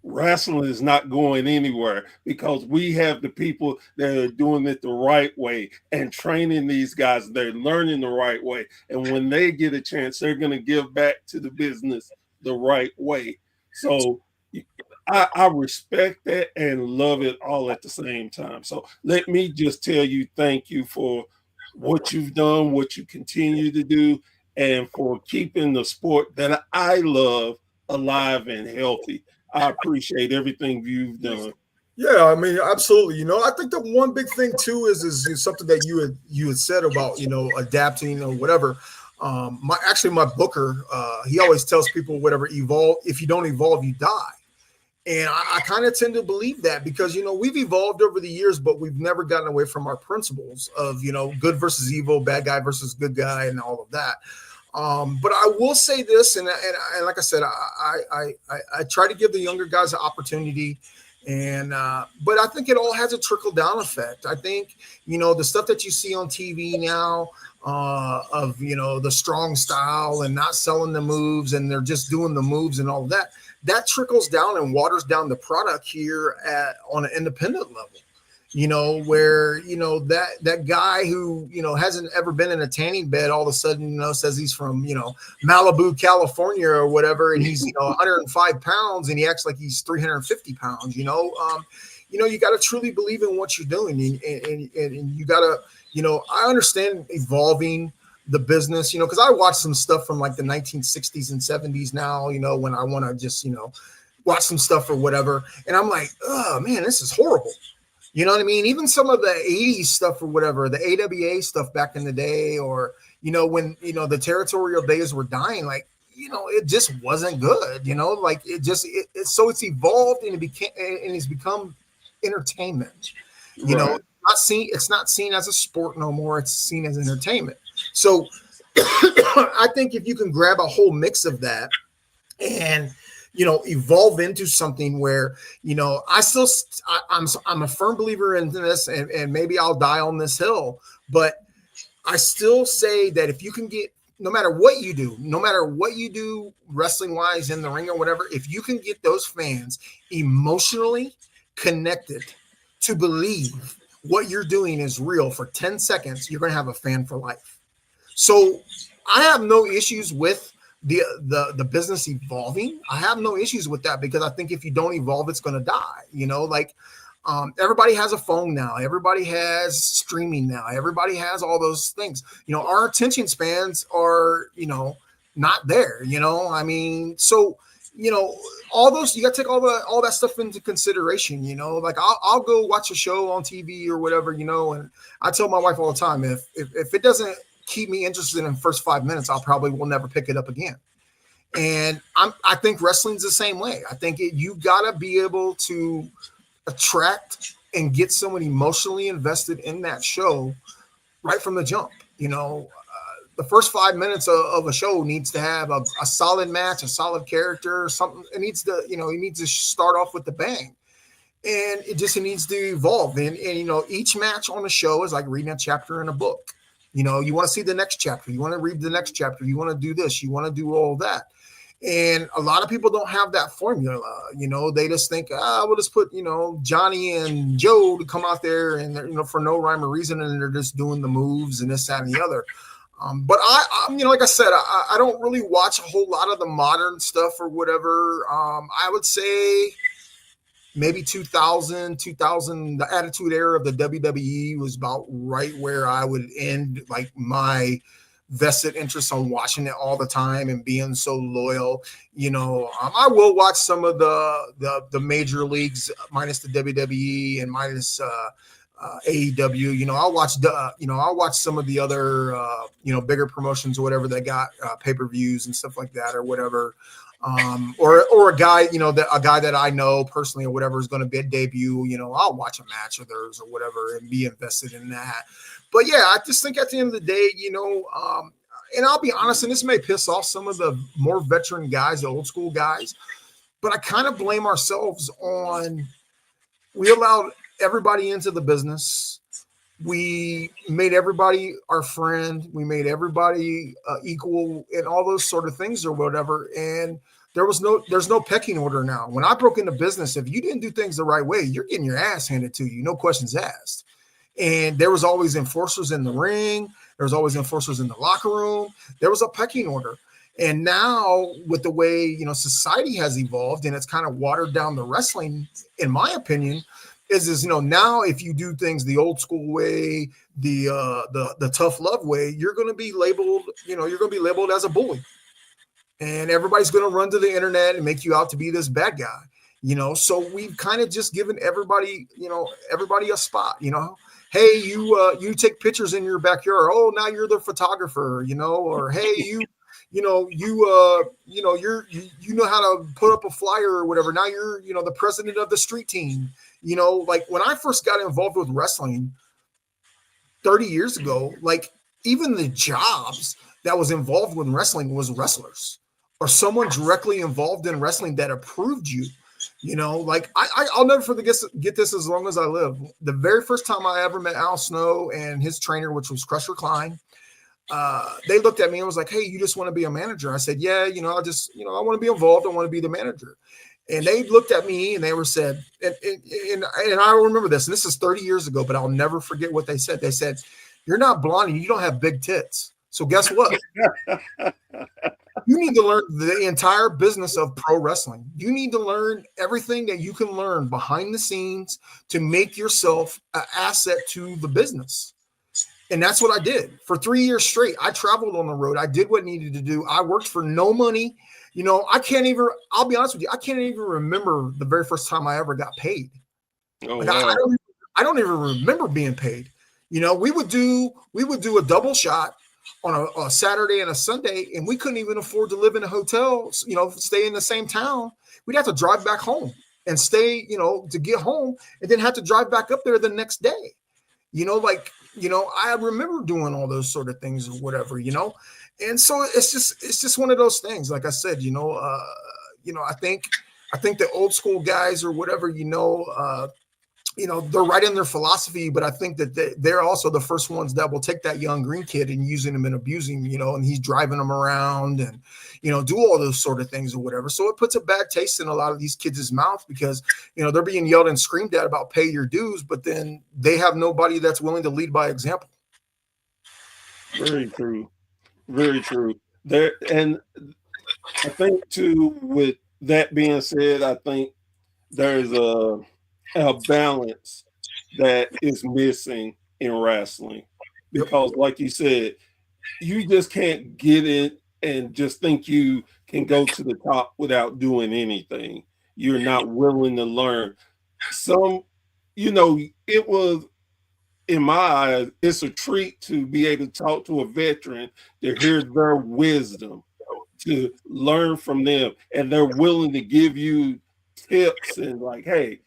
wrestling is not going anywhere because we have the people that are doing it the right way and training these guys. They're learning the right way. And when they get a chance, they're going to give back to the business the right way. So I respect that and love it all at the same time. So let me just tell you, thank you for what you've done, what you continue to do, and for keeping the sport that I love alive and healthy. I appreciate everything you've done. Yeah, I mean, absolutely. I think the one big thing too is something that you had said about adapting or whatever. My booker, he always tells people, whatever, evolve. If you don't evolve, you die. And I kind of tend to believe that because, we've evolved over the years, but we've never gotten away from our principles of, good versus evil, bad guy versus good guy, and all of that. But I will say this, and like I said, I try to give the younger guys an opportunity. But I think it all has a trickle down effect. I think, the stuff that you see on TV now, of the strong style and not selling the moves, and they're just doing the moves and all of that, that trickles down and waters down the product here on an independent level, where that guy who hasn't ever been in a tanning bed all of a sudden says he's from Malibu, California or whatever, and he's 105 pounds and he acts like he's 350 pounds. You got to truly believe in what you're doing, and you got to. I understand evolving the business, because I watch some stuff from like the 1960s and 70s now, when I want to just, watch some stuff or whatever. And I'm like, oh man, this is horrible. You know what I mean? Even some of the 80s stuff or whatever, the AWA stuff back in the day, or, when, the territorial days were dying, like, it just wasn't good, like so it's evolved and it's become entertainment, Right. It's not seen as a sport no more. It's seen as entertainment. So I think if you can grab a whole mix of that and, evolve into something where, I'm a firm believer in this, and maybe I'll die on this hill, but I still say that if you can get, no matter what you do wrestling wise in the ring or whatever, if you can get those fans emotionally connected to believe what you're doing is real for 10 seconds, you're going to have a fan for life. So I have no issues with the business evolving. I have no issues with that, because I think if you don't evolve, it's going to die. Everybody has a phone now. Everybody has streaming now. Everybody has all those things. Our attention spans are, not there, I mean, so, all those, you got to take all that stuff into consideration, like I'll go watch a show on TV or whatever, and I tell my wife all the time, if it doesn't keep me interested in the first 5 minutes, I'll probably will never pick it up again. And I think wrestling's the same way. I think you got to be able to attract and get someone emotionally invested in that show right from the jump. The first 5 minutes of a show needs to have a solid match, a solid character, something. It needs to, it needs to start off with the bang, and it needs to evolve. And each match on the show is like reading a chapter in a book. You want to see the next chapter. You want to read the next chapter. You want to do this. You want to do all that. And a lot of people don't have that formula. They just think, we'll just put, Johnny and Joe to come out there and, for no rhyme or reason, and they're just doing the moves and this, that, and the other. But I, you know, like I said, I don't really watch a whole lot of the modern stuff or whatever. I would say maybe 2000, the Attitude Era of the WWE was about right where I would end like my vested interest on watching it all the time and being so loyal. You know, I will watch some of the major leagues minus the WWE and minus AEW. You know, I'll watch some of the other bigger promotions or whatever that got pay-per-views and stuff like that or whatever. Or a guy, a guy that I know personally or whatever is going to be a debut, I'll watch a match of theirs or whatever and be invested in that. But yeah, I just think at the end of the day, and I'll be honest, and this may piss off some of the more veteran guys, the old school guys, but I kind of blame ourselves on, we allowed everybody into the business. We made everybody our friend. We made everybody equal and all those sort of things or whatever. And there's no pecking order now. When I broke into business, if you didn't do things the right way, you're getting your ass handed to you. No questions asked. And there was always enforcers in the ring. There was always enforcers in the locker room. There was a pecking order. And now with the way, society has evolved and it's kind of watered down the wrestling, in my opinion, is now if you do things the old school way, the tough love way, you're going to be labeled, as a bully. And everybody's going to run to the internet and make you out to be this bad guy, so we've kind of just given everybody a spot, hey, you take pictures in your backyard. Oh, now you're the photographer, or hey, you know how to put up a flyer or whatever. Now you're, the president of the street team. Like when I first got involved with wrestling 30 years ago, like even the jobs that was involved with wrestling was wrestlers or someone directly involved in wrestling that approved you. Like I'll never forget this as long as I live. The very first time I ever met Al Snow and his trainer, which was Crusher Klein, they looked at me and was like, hey, you just want to be a manager? I said, yeah, I want to be involved. I want to be the manager. And they looked at me and they were said, and I remember this, and this is 30 years ago, but I'll never forget what they said. They said, you're not blonde and you don't have big tits. So guess what? You need to learn the entire business of pro wrestling. You need to learn everything that you can learn behind the scenes to make yourself an asset to the business. And that's what I did for 3 years straight. I traveled on the road. I did what needed to do. I worked for no money. I'll be honest with you, I can't even remember the very first time I ever got paid. Oh, like, wow. I don't even remember being paid. We would do a double shot on a Saturday and a Sunday, and we couldn't even afford to live in a hotel, stay in the same town. We'd have to drive back home and stay, to get home and then have to drive back up there the next day. I remember doing all those sort of things or whatever, and so it's just one of those things. Like I said, I think the old school guys or whatever, they're right in their philosophy, but I think that they're also the first ones that will take that young green kid and using him and abusing, and he's driving them around and, do all those sort of things or whatever. So it puts a bad taste in a lot of these kids' mouth because, they're being yelled and screamed at about pay your dues, but then they have nobody that's willing to lead by example. Very true. Very true. And I think too, with that being said, I think there's a balance that is missing in wrestling because, like you said, you just can't get in and just think you can go to the top without doing anything. You're not willing to learn. It was, in my eyes, it's a treat to be able to talk to a veteran, to hear their wisdom, to learn from them, and they're willing to give you tips and like, hey,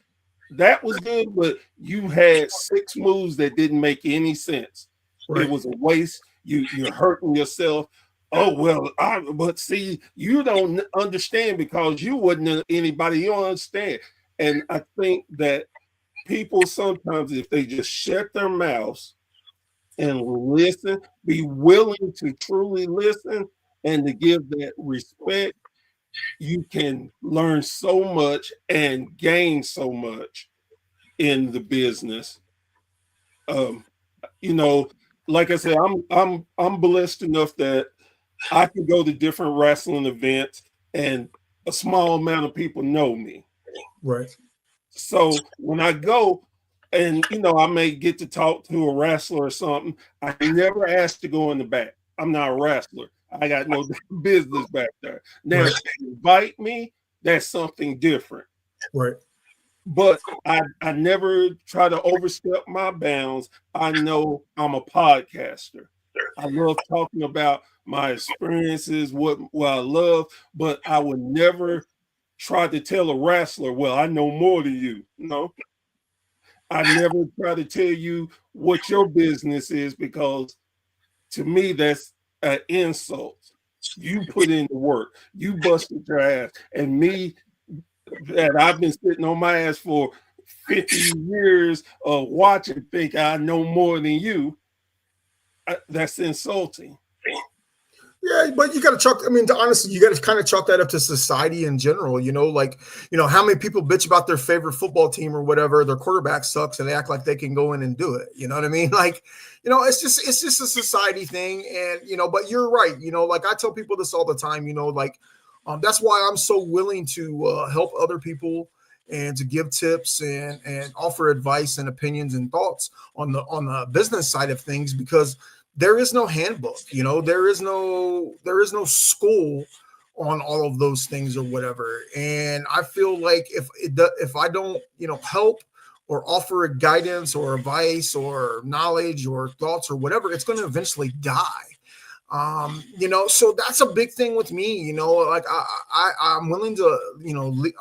that was good, but you had 6 moves that didn't make any sense. Right. It was a waste. You're hurting yourself. Oh, well, but see, you don't understand because you wasn't anybody. You don't understand. And I think that people sometimes, if they just shut their mouths and listen, be willing to truly listen and to give that respect, you can learn so much and gain so much in the business. like I said, I'm blessed enough that I can go to different wrestling events and a small amount of people know me. Right. So when I go and I may get to talk to a wrestler or something, I never ask to go in the back. I'm not a wrestler. I got no business back there. Now, Right. if you invite me, that's something different. Right. But I never try to overstep my bounds. I know I'm a podcaster. I love talking about my experiences, what I love, but I would never try to tell a wrestler, well, I know more than you. No, I never try to tell you what your business is, because to me, that's an insult. You put in the work, you busted your ass, and me, that I've been sitting on my ass for 50 years of watching, think I know more than you. That's insulting. Yeah, but you got to chalk. I mean, honestly, you got to kind of chalk that up to society in general. Like, how many people bitch about their favorite football team or whatever, their quarterback sucks, and they act like they can go in and do it. You know what I mean? Like, it's just a society thing. And but you're right. Like I tell people this all the time. That's why I'm so willing to help other people and to give tips and offer advice and opinions and thoughts on the business side of things, because there is no handbook, there is no school on all of those things or whatever. And I feel like if I don't, help or offer a guidance or advice or knowledge or thoughts or whatever, it's going to eventually die. So that's a big thing with me, like I'm willing to,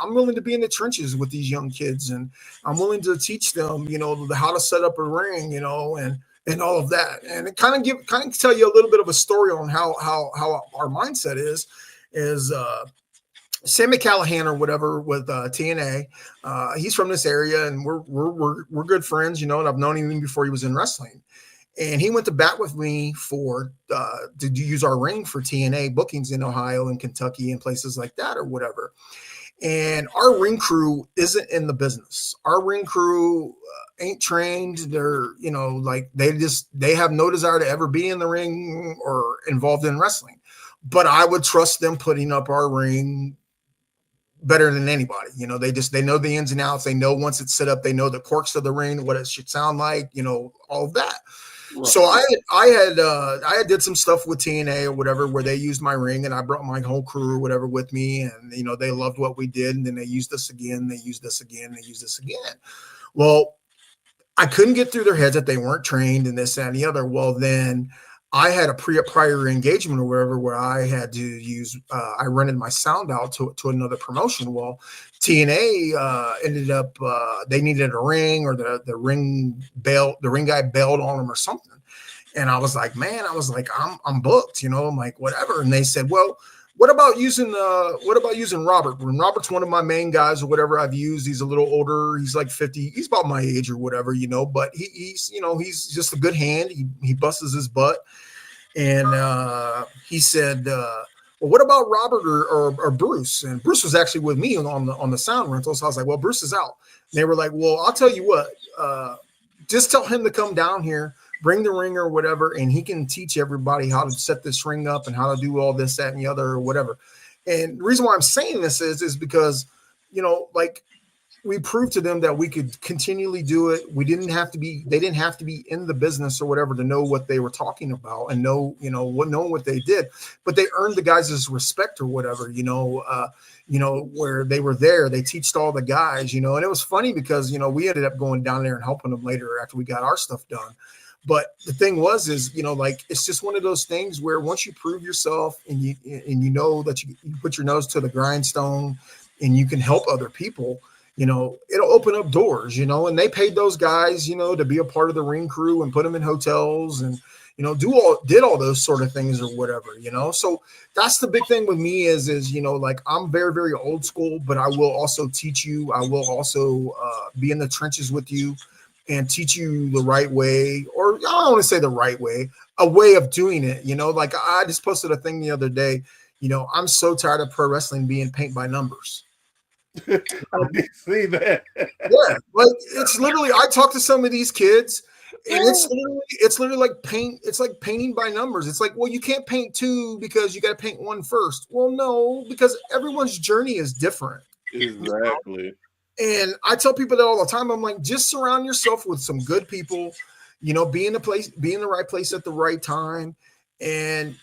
I'm willing to be in the trenches with these young kids, and I'm willing to teach them, how to set up a ring, and all of that. And it kind of tell you a little bit of a story on how our mindset is Sammy Callahan or whatever with TNA. He's from this area, and we're good friends, and I've known him even before he was in wrestling. And he went to bat with me to use our ring for TNA bookings in Ohio and Kentucky and places like that or whatever. And our ring crew isn't in the business. Our ring crew ain't trained. They're, they have no desire to ever be in the ring or involved in wrestling. But I would trust them putting up our ring better than anybody. They know the ins and outs. They know once it's set up, they know the quirks of the ring, what it should sound like, all of that. Right. So I did some stuff with TNA or whatever, where they used my ring, and I brought my whole crew or whatever with me, and they loved what we did, and then they used us again, they used us again, they used us again. Well, I couldn't get through their heads that they weren't trained and this, that, and the other. Well, then I had a prior engagement or whatever where I had to use, I rented my sound out to another promotion. Well, TNA ended up, they needed a ring, or the ring guy bailed on them or something. And I was like, man, I'm booked, I'm like, whatever. And they said, well, what about using Robert? When Robert's one of my main guys or whatever I've used. He's a little older. He's like 50. He's about my age or whatever, but he's just a good hand. He busts his butt. And he said, well, what about Robert or Bruce? And Bruce was actually with me on the sound rental. So I was like, well, Bruce is out. And they were like, well, I'll tell you what, just tell him to come down here, bring the ring or whatever, and he can teach everybody how to set this ring up and how to do all this, that, and the other or whatever. And the reason why I'm saying this is because, we proved to them that we could continually do it. They didn't have to be in the business or whatever to know what they were talking about and know what they did, but they earned the guys' respect or whatever, where they were there, they teached all the guys, and it was funny because, we ended up going down there and helping them later after we got our stuff done. But the thing was, it's just one of those things where once you prove yourself and you know that you put your nose to the grindstone and you can help other people, it'll open up doors, and they paid those guys, to be a part of the ring crew and put them in hotels and, did all those sort of things or whatever, So that's the big thing with me is, I'm very, very old school, but I will also teach you. I will also be in the trenches with you and teach you the right way, or I don't want to say the right way, a way of doing it. Like I just posted a thing the other day, I'm so tired of pro wrestling being paint by numbers. I did see that. Yeah, like it's literally, I talk to some of these kids And it's literally like paint. It's like painting by numbers. It's like, well, you can't paint two because you got to paint one first. Well, no, because everyone's journey is different. Exactly. And I tell people that all the time. I'm like, just surround yourself with some good people, be in the right place at the right time. And,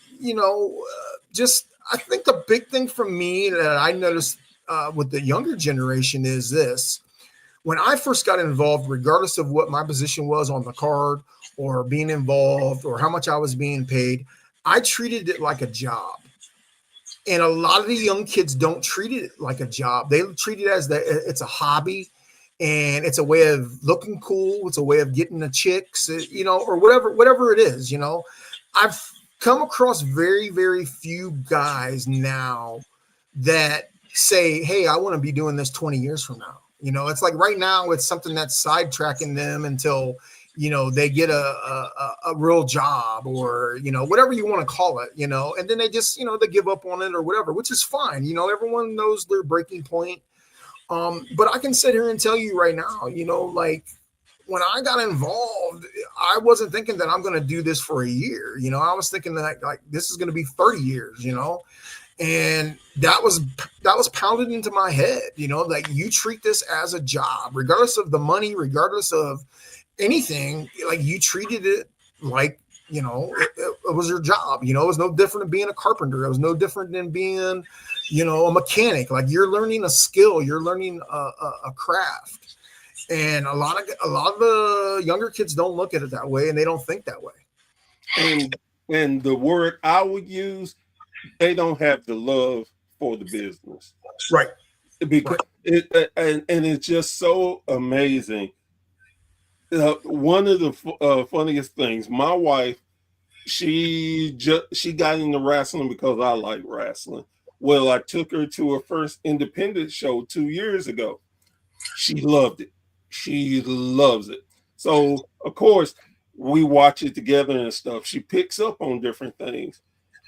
I think the big thing for me that I noticed with the younger generation is this. When I first got involved, regardless of what my position was on the card or being involved or how much I was being paid, I treated it like a job. And a lot of the young kids don't treat it like a job. They treat it as it's a hobby and it's a way of looking cool. It's a way of getting the chicks, or whatever it is. I've come across very, very few guys now that say, hey, I want to be doing this 20 years from now. It's like right now it's something that's sidetracking them until, they get a real job or, whatever you want to call it, and then they just, they give up on it or whatever, which is fine. Everyone knows their breaking point. But I can sit here and tell you right now, like when I got involved, I wasn't thinking that I'm going to do this for a year. I was thinking that like this is going to be 30 years, and that was pounded into my head, like you treat this as a job, regardless of the money, regardless of anything, like you treated it like, it was your job. It was no different than being a carpenter. It was no different than being, a mechanic. Like you're learning a skill, you're learning a craft. And a lot of the younger kids don't look at it that way, and they don't think that way. And the word I would use, they don't have the love for the business, right? Because it's just so amazing. One of the funniest things, my wife, she got into wrestling because I like wrestling. Well, I took her to her first independent show 2 years ago. She loved it. She loves it. So, of course, we watch it together and stuff. She picks up on different things.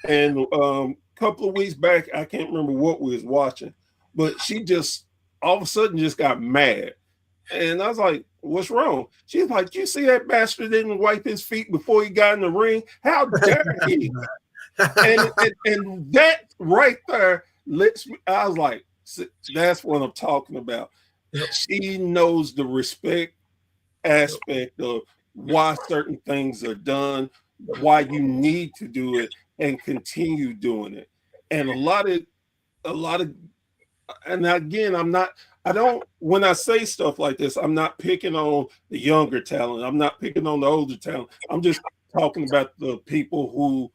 And a couple of weeks back, I can't remember what we was watching, but she just all of a sudden just got mad. And I was like, what's wrong? She's like, you see that bastard didn't wipe his feet before he got in the ring? How dare he? and that right there lets me, I was like, that's what I'm talking about. She knows the respect aspect of why certain things are done, why you need to do it and continue doing it. And a lot of, and again, when I say stuff like this, I'm not picking on the younger talent. I'm not picking on the older talent. I'm just talking about the people who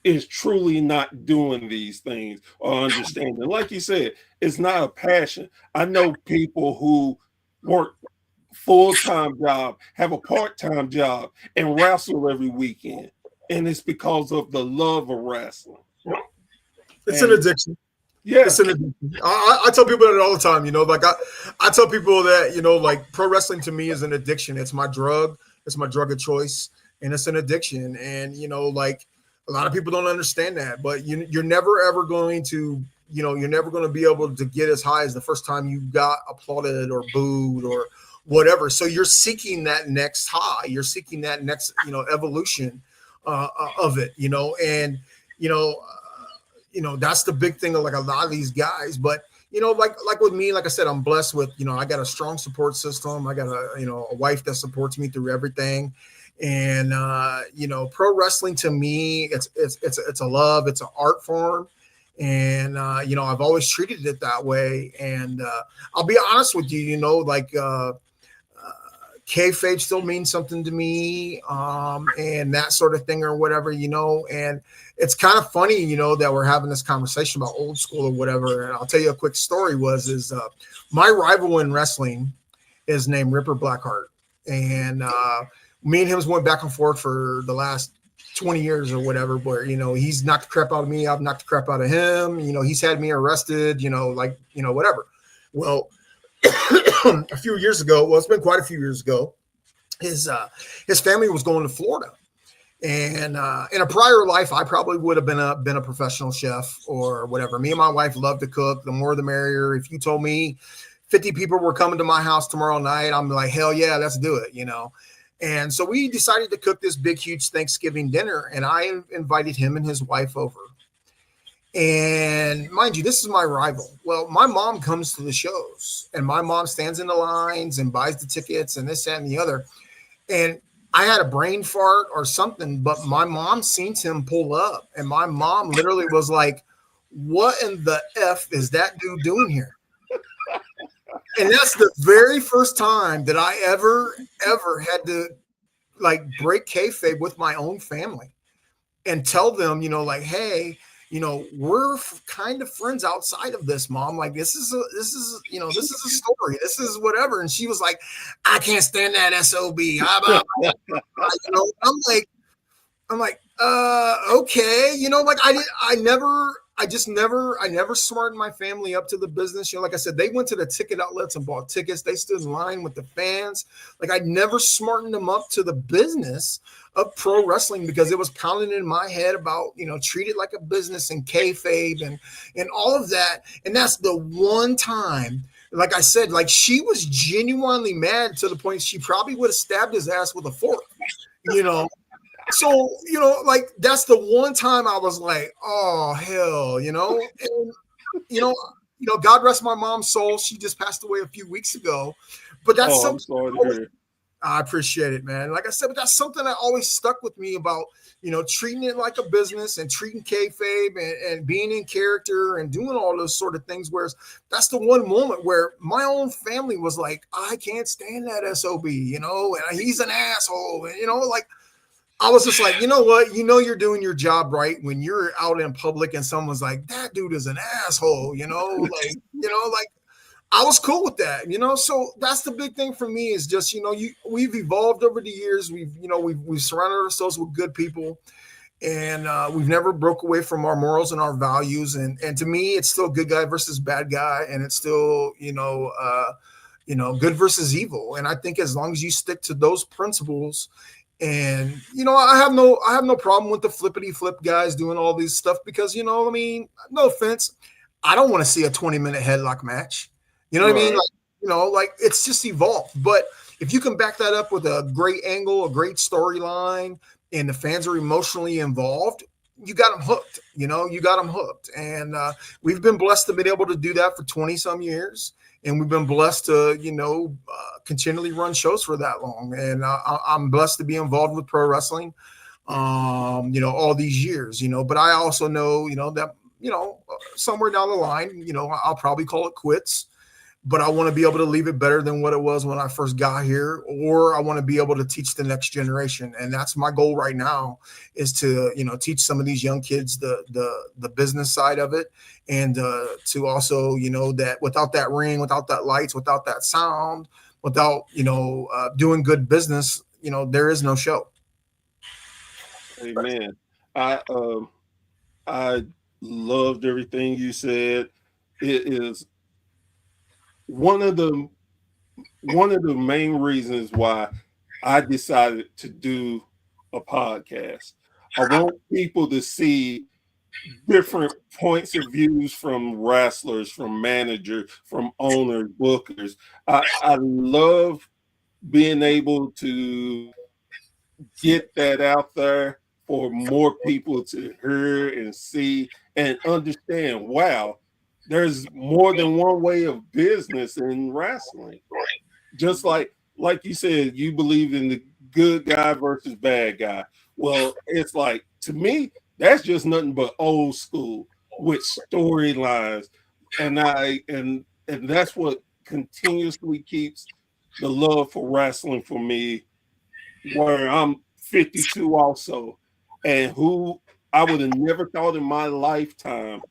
is truly not doing these things or understanding. Like you said, it's not a passion. I know people who work full-time job, have a part-time job, and wrestle every weekend. And it's because of the love of wrestling. It's an addiction. Yeah. It's an addiction. I tell people that all the time, like I tell people that, like pro wrestling to me is an addiction. It's my drug. It's my drug of choice. And it's an addiction. And, like a lot of people don't understand that, but you're never ever going to, you're never going to be able to get as high as the first time you got applauded or booed or whatever. So you're seeking that next high. You're seeking that next, evolution of it, and, that's the big thing of like a lot of these guys. But, like with me, like I said, I'm blessed with, I got a strong support system. I got a wife that supports me through everything. And, pro wrestling to me, it's a love, it's an art form. And, I've always treated it that way. And I'll be honest with you, kayfabe still means something to me, and that sort of thing or whatever, and it's kind of funny, that we're having this conversation about old school or whatever. And I'll tell you a quick story is my rival in wrestling is named Ripper Blackheart. And me and him went back and forth for the last 20 years or whatever, where, he's knocked the crap out of me. I've knocked the crap out of him. He's had me arrested, whatever. Well, a few years ago, well, it's been quite a few years ago, his family was going to Florida, and in a prior life, I probably would have been a professional chef or whatever. Me and my wife love to cook. The more, the merrier. If you told me 50 people were coming to my house tomorrow night, I'm like, hell yeah, let's do it, And so we decided to cook this big, huge Thanksgiving dinner, and I invited him and his wife over. And mind you, this is my rival. Well, my mom comes to the shows, and my mom stands in the lines and buys the tickets and this, that, and the other. And I had a brain fart or something, but my mom seen him pull up, and my mom literally was like, "What in the F is that dude doing here?" And that's the very first time that I ever had to like break kayfabe with my own family and tell them, like, hey, we're kind of friends outside of this, Mom. Like, this is a story. This is whatever. And she was like, I can't stand that SOB. I'm like, okay. Like I never smartened my family up to the business. Like I said, they went to the ticket outlets and bought tickets. They stood in line with the fans. Like I never smartened them up to the business of pro wrestling because it was pounding in my head about, treat it like a business and kayfabe and all of that. And that's the one time, like I said, like she was genuinely mad to the point she probably would have stabbed his ass with a fork, So, like that's the one time I was like, oh hell, and God rest my mom's soul. She just passed away a few weeks ago. But that's I'm sorry to hear. I appreciate it, man. Like I said, but that's something that always stuck with me about, treating it like a business and treating kayfabe and being in character and doing all those sort of things. Whereas that's the one moment where my own family was like, I can't stand that SOB, and he's an asshole. And, like, I was just like, you know what? You're doing your job right when you're out in public and someone's like, that dude is an asshole, like, I was cool with that, So that's the big thing for me is just, we've evolved over the years. We've surrounded ourselves with good people, and we've never broke away from our morals and our values. And to me, it's still good guy versus bad guy, and it's still, good versus evil. And I think as long as you stick to those principles, and I have no problem with the flippity flip guys doing all these stuff because no offense, I don't want to see a 20-minute headlock match. You know what I mean? Like, it's just evolved. But if you can back that up with a great angle, a great storyline, and the fans are emotionally involved, you got them hooked. You got them hooked. And we've been blessed to be able to do that for 20 some years. And we've been blessed to, continually run shows for that long. And I'm blessed to be involved with pro wrestling, all these years, but I also know, that, somewhere down the line, I'll probably call it quits. But I want to be able to leave it better than what it was when I first got here, or I want to be able to teach the next generation. And that's my goal right now is to, teach some of these young kids the business side of it. And to also, that without that ring, without that lights, without that sound, without, doing good business, there is no show. Amen. I loved everything you said. It is one of the main reasons why I decided to do a podcast. I want people to see different points of views from wrestlers, from managers, from owners, bookers. I love being able to get that out there for more people to hear and see and understand. Wow, there's more than one way of business in wrestling. Just like you said, you believe in the good guy versus bad guy. Well, it's like, to me, that's just nothing but old school with storylines. And that's what continuously keeps the love for wrestling for me, where I'm 52 also, and who I would have never thought in my lifetime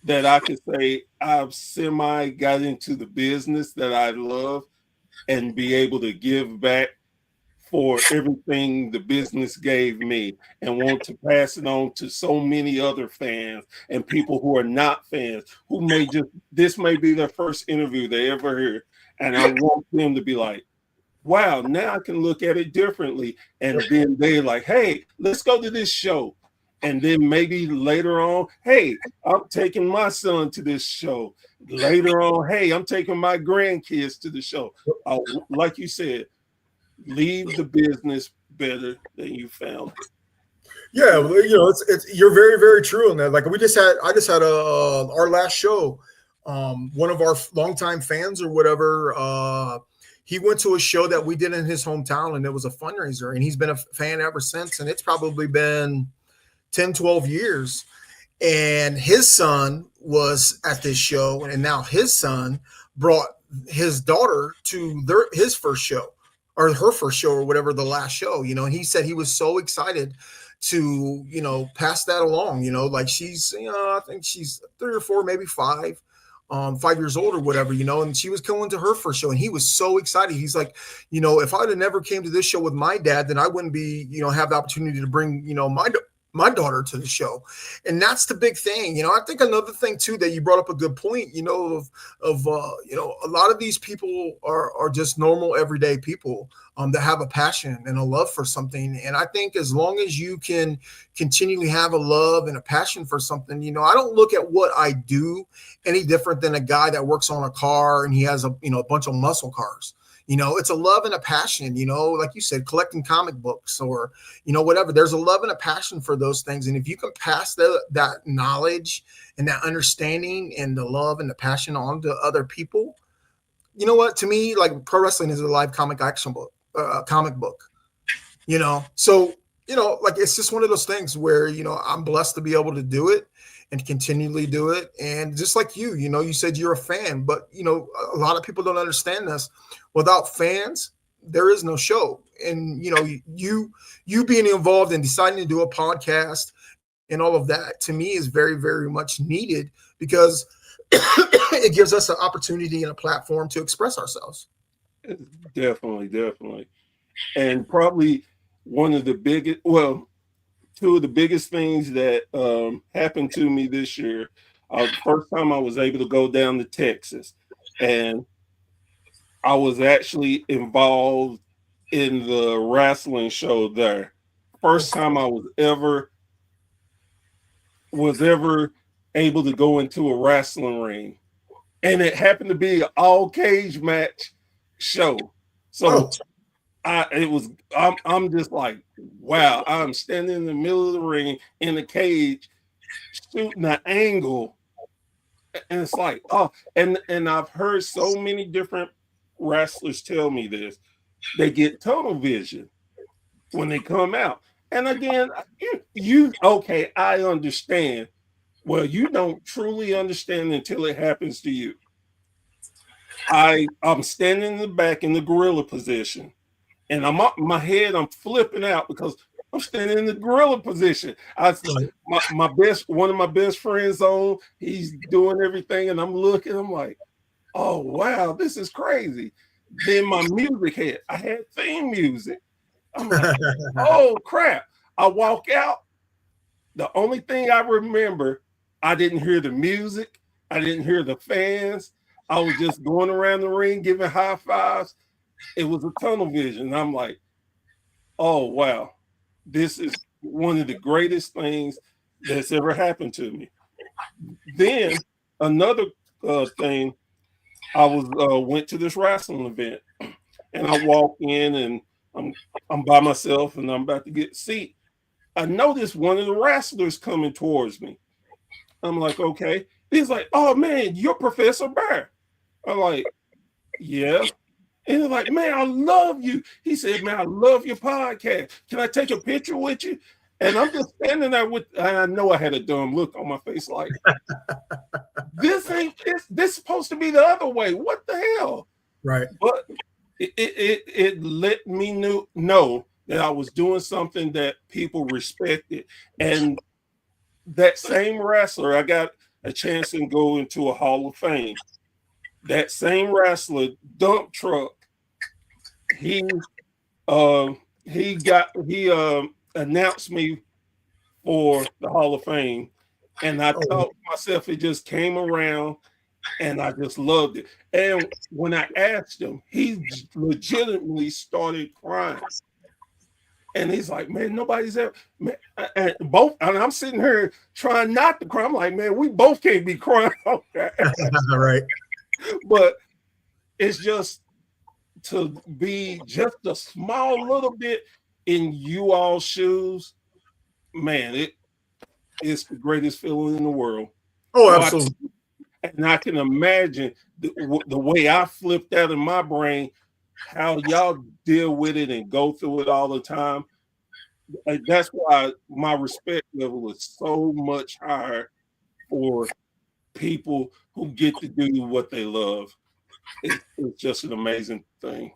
that I could say I've semi got into the business that I love and be able to give back for everything the business gave me, and want to pass it on to so many other fans and people who are not fans, who this may be their first interview they ever hear. And I want them to be like, wow, now I can look at it differently. And then they're like, hey, let's go to this show. And then maybe later on, hey, I'm taking my son to this show. Later on, hey, I'm taking my grandkids to the show. Like you said, leave the business better than you found it. Yeah, well, you know, it's you're very, very true on that. Like I just had our last show. One of our longtime fans or whatever, he went to a show that we did in his hometown, and it was a fundraiser, and he's been a fan ever since. And it's probably been 10, 12 years. And his son was at this show, and now his son brought his daughter to his first show or her first show or whatever, the last show, you know, and he said he was so excited to, you know, pass that along, you know, like she's, you know, I think she's 3 or 4, maybe 5 years old or whatever, you know, and she was going to her first show, and he was so excited. He's like, you know, if I'd have never came to this show with my dad, then I wouldn't be, you know, have the opportunity to bring, you know, my daughter to the show. And that's the big thing. You know, I think another thing too, that you brought up a good point, you know, of you know, a lot of these people are just normal, everyday people that have a passion and a love for something. And I think as long as you can continually have a love and a passion for something, you know, I don't look at what I do any different than a guy that works on a car and he has a, you know, a bunch of muscle cars. You know, it's a love and a passion, you know, like you said, collecting comic books or, you know, whatever. There's a love and a passion for those things. And if you can pass that knowledge and that understanding and the love and the passion on to other people, you know what, to me, like pro wrestling is a live comic action book, comic book, you know? So, you know, like, it's just one of those things where, you know, I'm blessed to be able to do it and continually do it. And just like you know, you said you're a fan, but, you know, a lot of people don't understand this. Without fans, there is no show. And, you know, you being involved in deciding to do a podcast and all of that, to me, is very, very much needed, because it gives us an opportunity and a platform to express ourselves. Definitely. And probably one of the biggest, well, 2 of the biggest things that happened to me this year. First time I was able to go down to Texas, and I was actually involved in the wrestling show there. First time I was ever able to go into a wrestling ring, and it happened to be an all cage match show. So I'm just like, wow, I'm standing in the middle of the ring in a cage shooting an angle, and it's like, oh, and I've heard so many different wrestlers tell me this. They get tunnel vision when they come out. And again, you okay, I understand. Well, you don't truly understand until it happens to you. I'm standing in the back in the gorilla position, and I'm up my head, I'm flipping out because I'm standing in the gorilla position. One of my best friends on, he's doing everything, and I'm looking, I'm like, oh wow, this is crazy. Then my music hit. I had theme music. I'm like, oh crap. I walk out. The only thing I remember, I didn't hear the music. I didn't hear the fans. I was just going around the ring giving high fives. It was a tunnel vision. I'm like, oh wow, this is one of the greatest things that's ever happened to me. Then another thing, I went to this wrestling event, and I walk in, and I'm by myself, and I'm about to get a seat. I noticed one of the wrestlers coming towards me. I'm like, okay. He's like, oh man, you're Professor Bear. I'm like, yeah. And he's like, man, I love you. He said, man, I love your podcast. Can I take a picture with you? And I'm just standing there and I know I had a dumb look on my face, like, this is supposed to be the other way. What the hell? Right. But it let me know that I was doing something that people respected. And that same wrestler, I got a chance to go into a Hall of Fame. That same wrestler, Dump Truck, he announced me for the Hall of Fame, and I thought to myself, it just came around, and I just loved it. And when I asked him, he legitimately started crying. And he's like, man, nobody's ever, man, and I'm sitting here trying not to cry. I'm like, man, we both can't be crying. Okay. Right. But it's just to be just a small little bit in you all's shoes, man, it's the greatest feeling in the world. Oh, absolutely. And I can imagine the way I flipped that in my brain, how y'all deal with it and go through it all the time. That's why my respect level is so much higher for people who get to do what they love. It's just an amazing thing.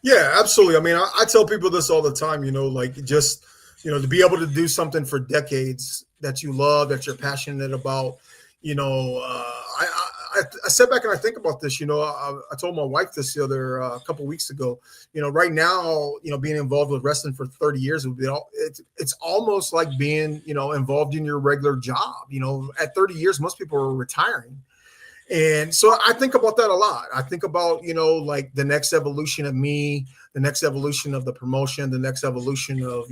Yeah, absolutely. I mean, I tell people this all the time, like just, to be able to do something for decades that you love, that you're passionate about, I step back and I think about this, I told my wife this the other a couple of weeks ago, right now, being involved with wrestling for 30 years, it's almost like being, involved in your regular job. At 30 years, most people are retiring. And so I think about that a lot. I think about, like the next evolution of me, the next evolution of the promotion, the next evolution of,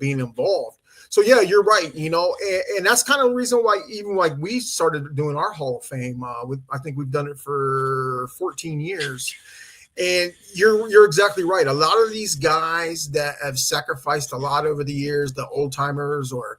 being involved. So, yeah, you're right, and that's kind of the reason why even like we started doing our Hall of Fame. I think we've done it for 14 years. And you're exactly right. A lot of these guys that have sacrificed a lot over the years, the old timers or,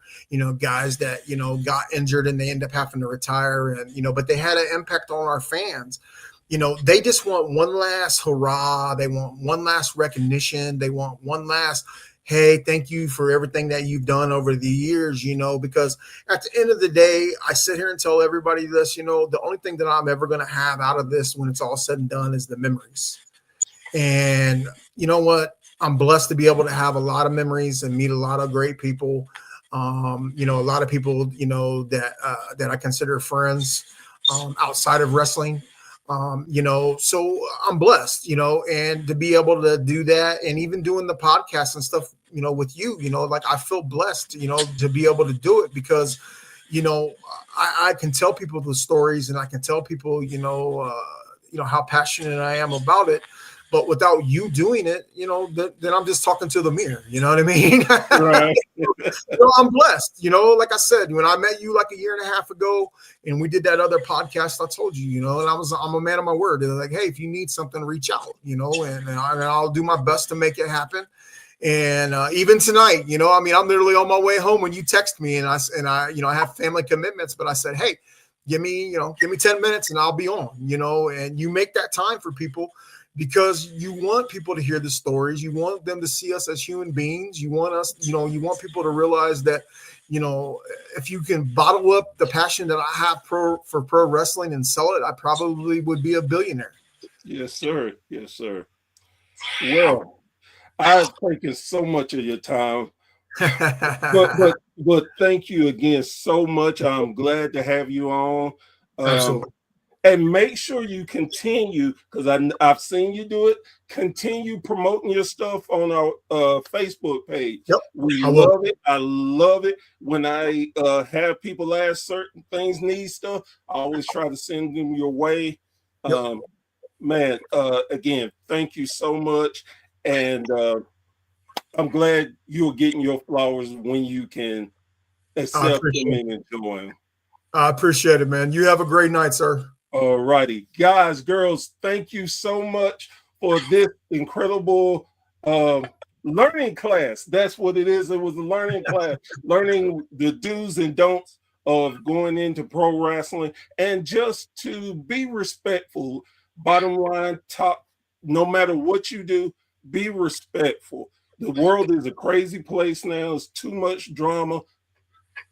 guys that, got injured and they end up having to retire and, but they had an impact on our fans. They just want one last hurrah. They want one last recognition. They want one last, hey, thank you for everything that you've done over the years, because at the end of the day, I sit here and tell everybody this, the only thing that I'm ever going to have out of this when it's all said and done is the memories. And you know what? I'm blessed to be able to have a lot of memories and meet a lot of great people. A lot of people, that I consider friends outside of wrestling. So I'm blessed, and to be able to do that and even doing the podcast and stuff, with you, like I feel blessed, to be able to do it because, I can tell people the stories and I can tell people, how passionate I am about it. But without you doing it, then I'm just talking to the mirror. You know what I mean? Right. I'm blessed. Like I said, when I met you like a year and a half ago, and we did that other podcast, I told you, and I'm a man of my word. They're like, hey, if you need something, reach out. And I'll do my best to make it happen. And even tonight, I'm literally on my way home when you text me, and I have family commitments, but I said, hey, give me 10 minutes, and I'll be on. And you make that time for people. Because you want people to hear the stories, you want them to see us as human beings. You want us, you want people to realize that, if you can bottle up the passion that I have for pro wrestling and sell it, I probably would be a billionaire. Yes, sir. Yes, sir. Well, I've taken so much of your time, but thank you again so much. I'm glad to have you on. Absolutely. And make sure you continue, because I've seen you do it, continue promoting your stuff on our Facebook page. Yep. We love it. I love it. When I have people ask certain things, need stuff, I always try to send them your way. Yep. Again, thank you so much. And I'm glad you're getting your flowers when you can accept them and enjoy them. I appreciate it, man. You have a great night, sir. All righty, guys, girls, thank you so much for this incredible learning class. That's what it is. It was a learning class, learning the do's and don'ts of going into pro wrestling and just to be respectful. Bottom line, no matter what you do, be respectful. The world is a crazy place now. It's too much drama.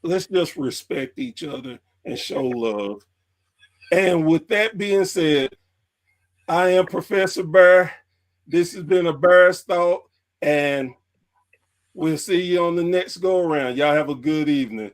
Let's just respect each other and show love. And with that being said, I am Professor Bear. This has been a Bear's Thought, and we'll see you on the next go around. Y'all have a good evening.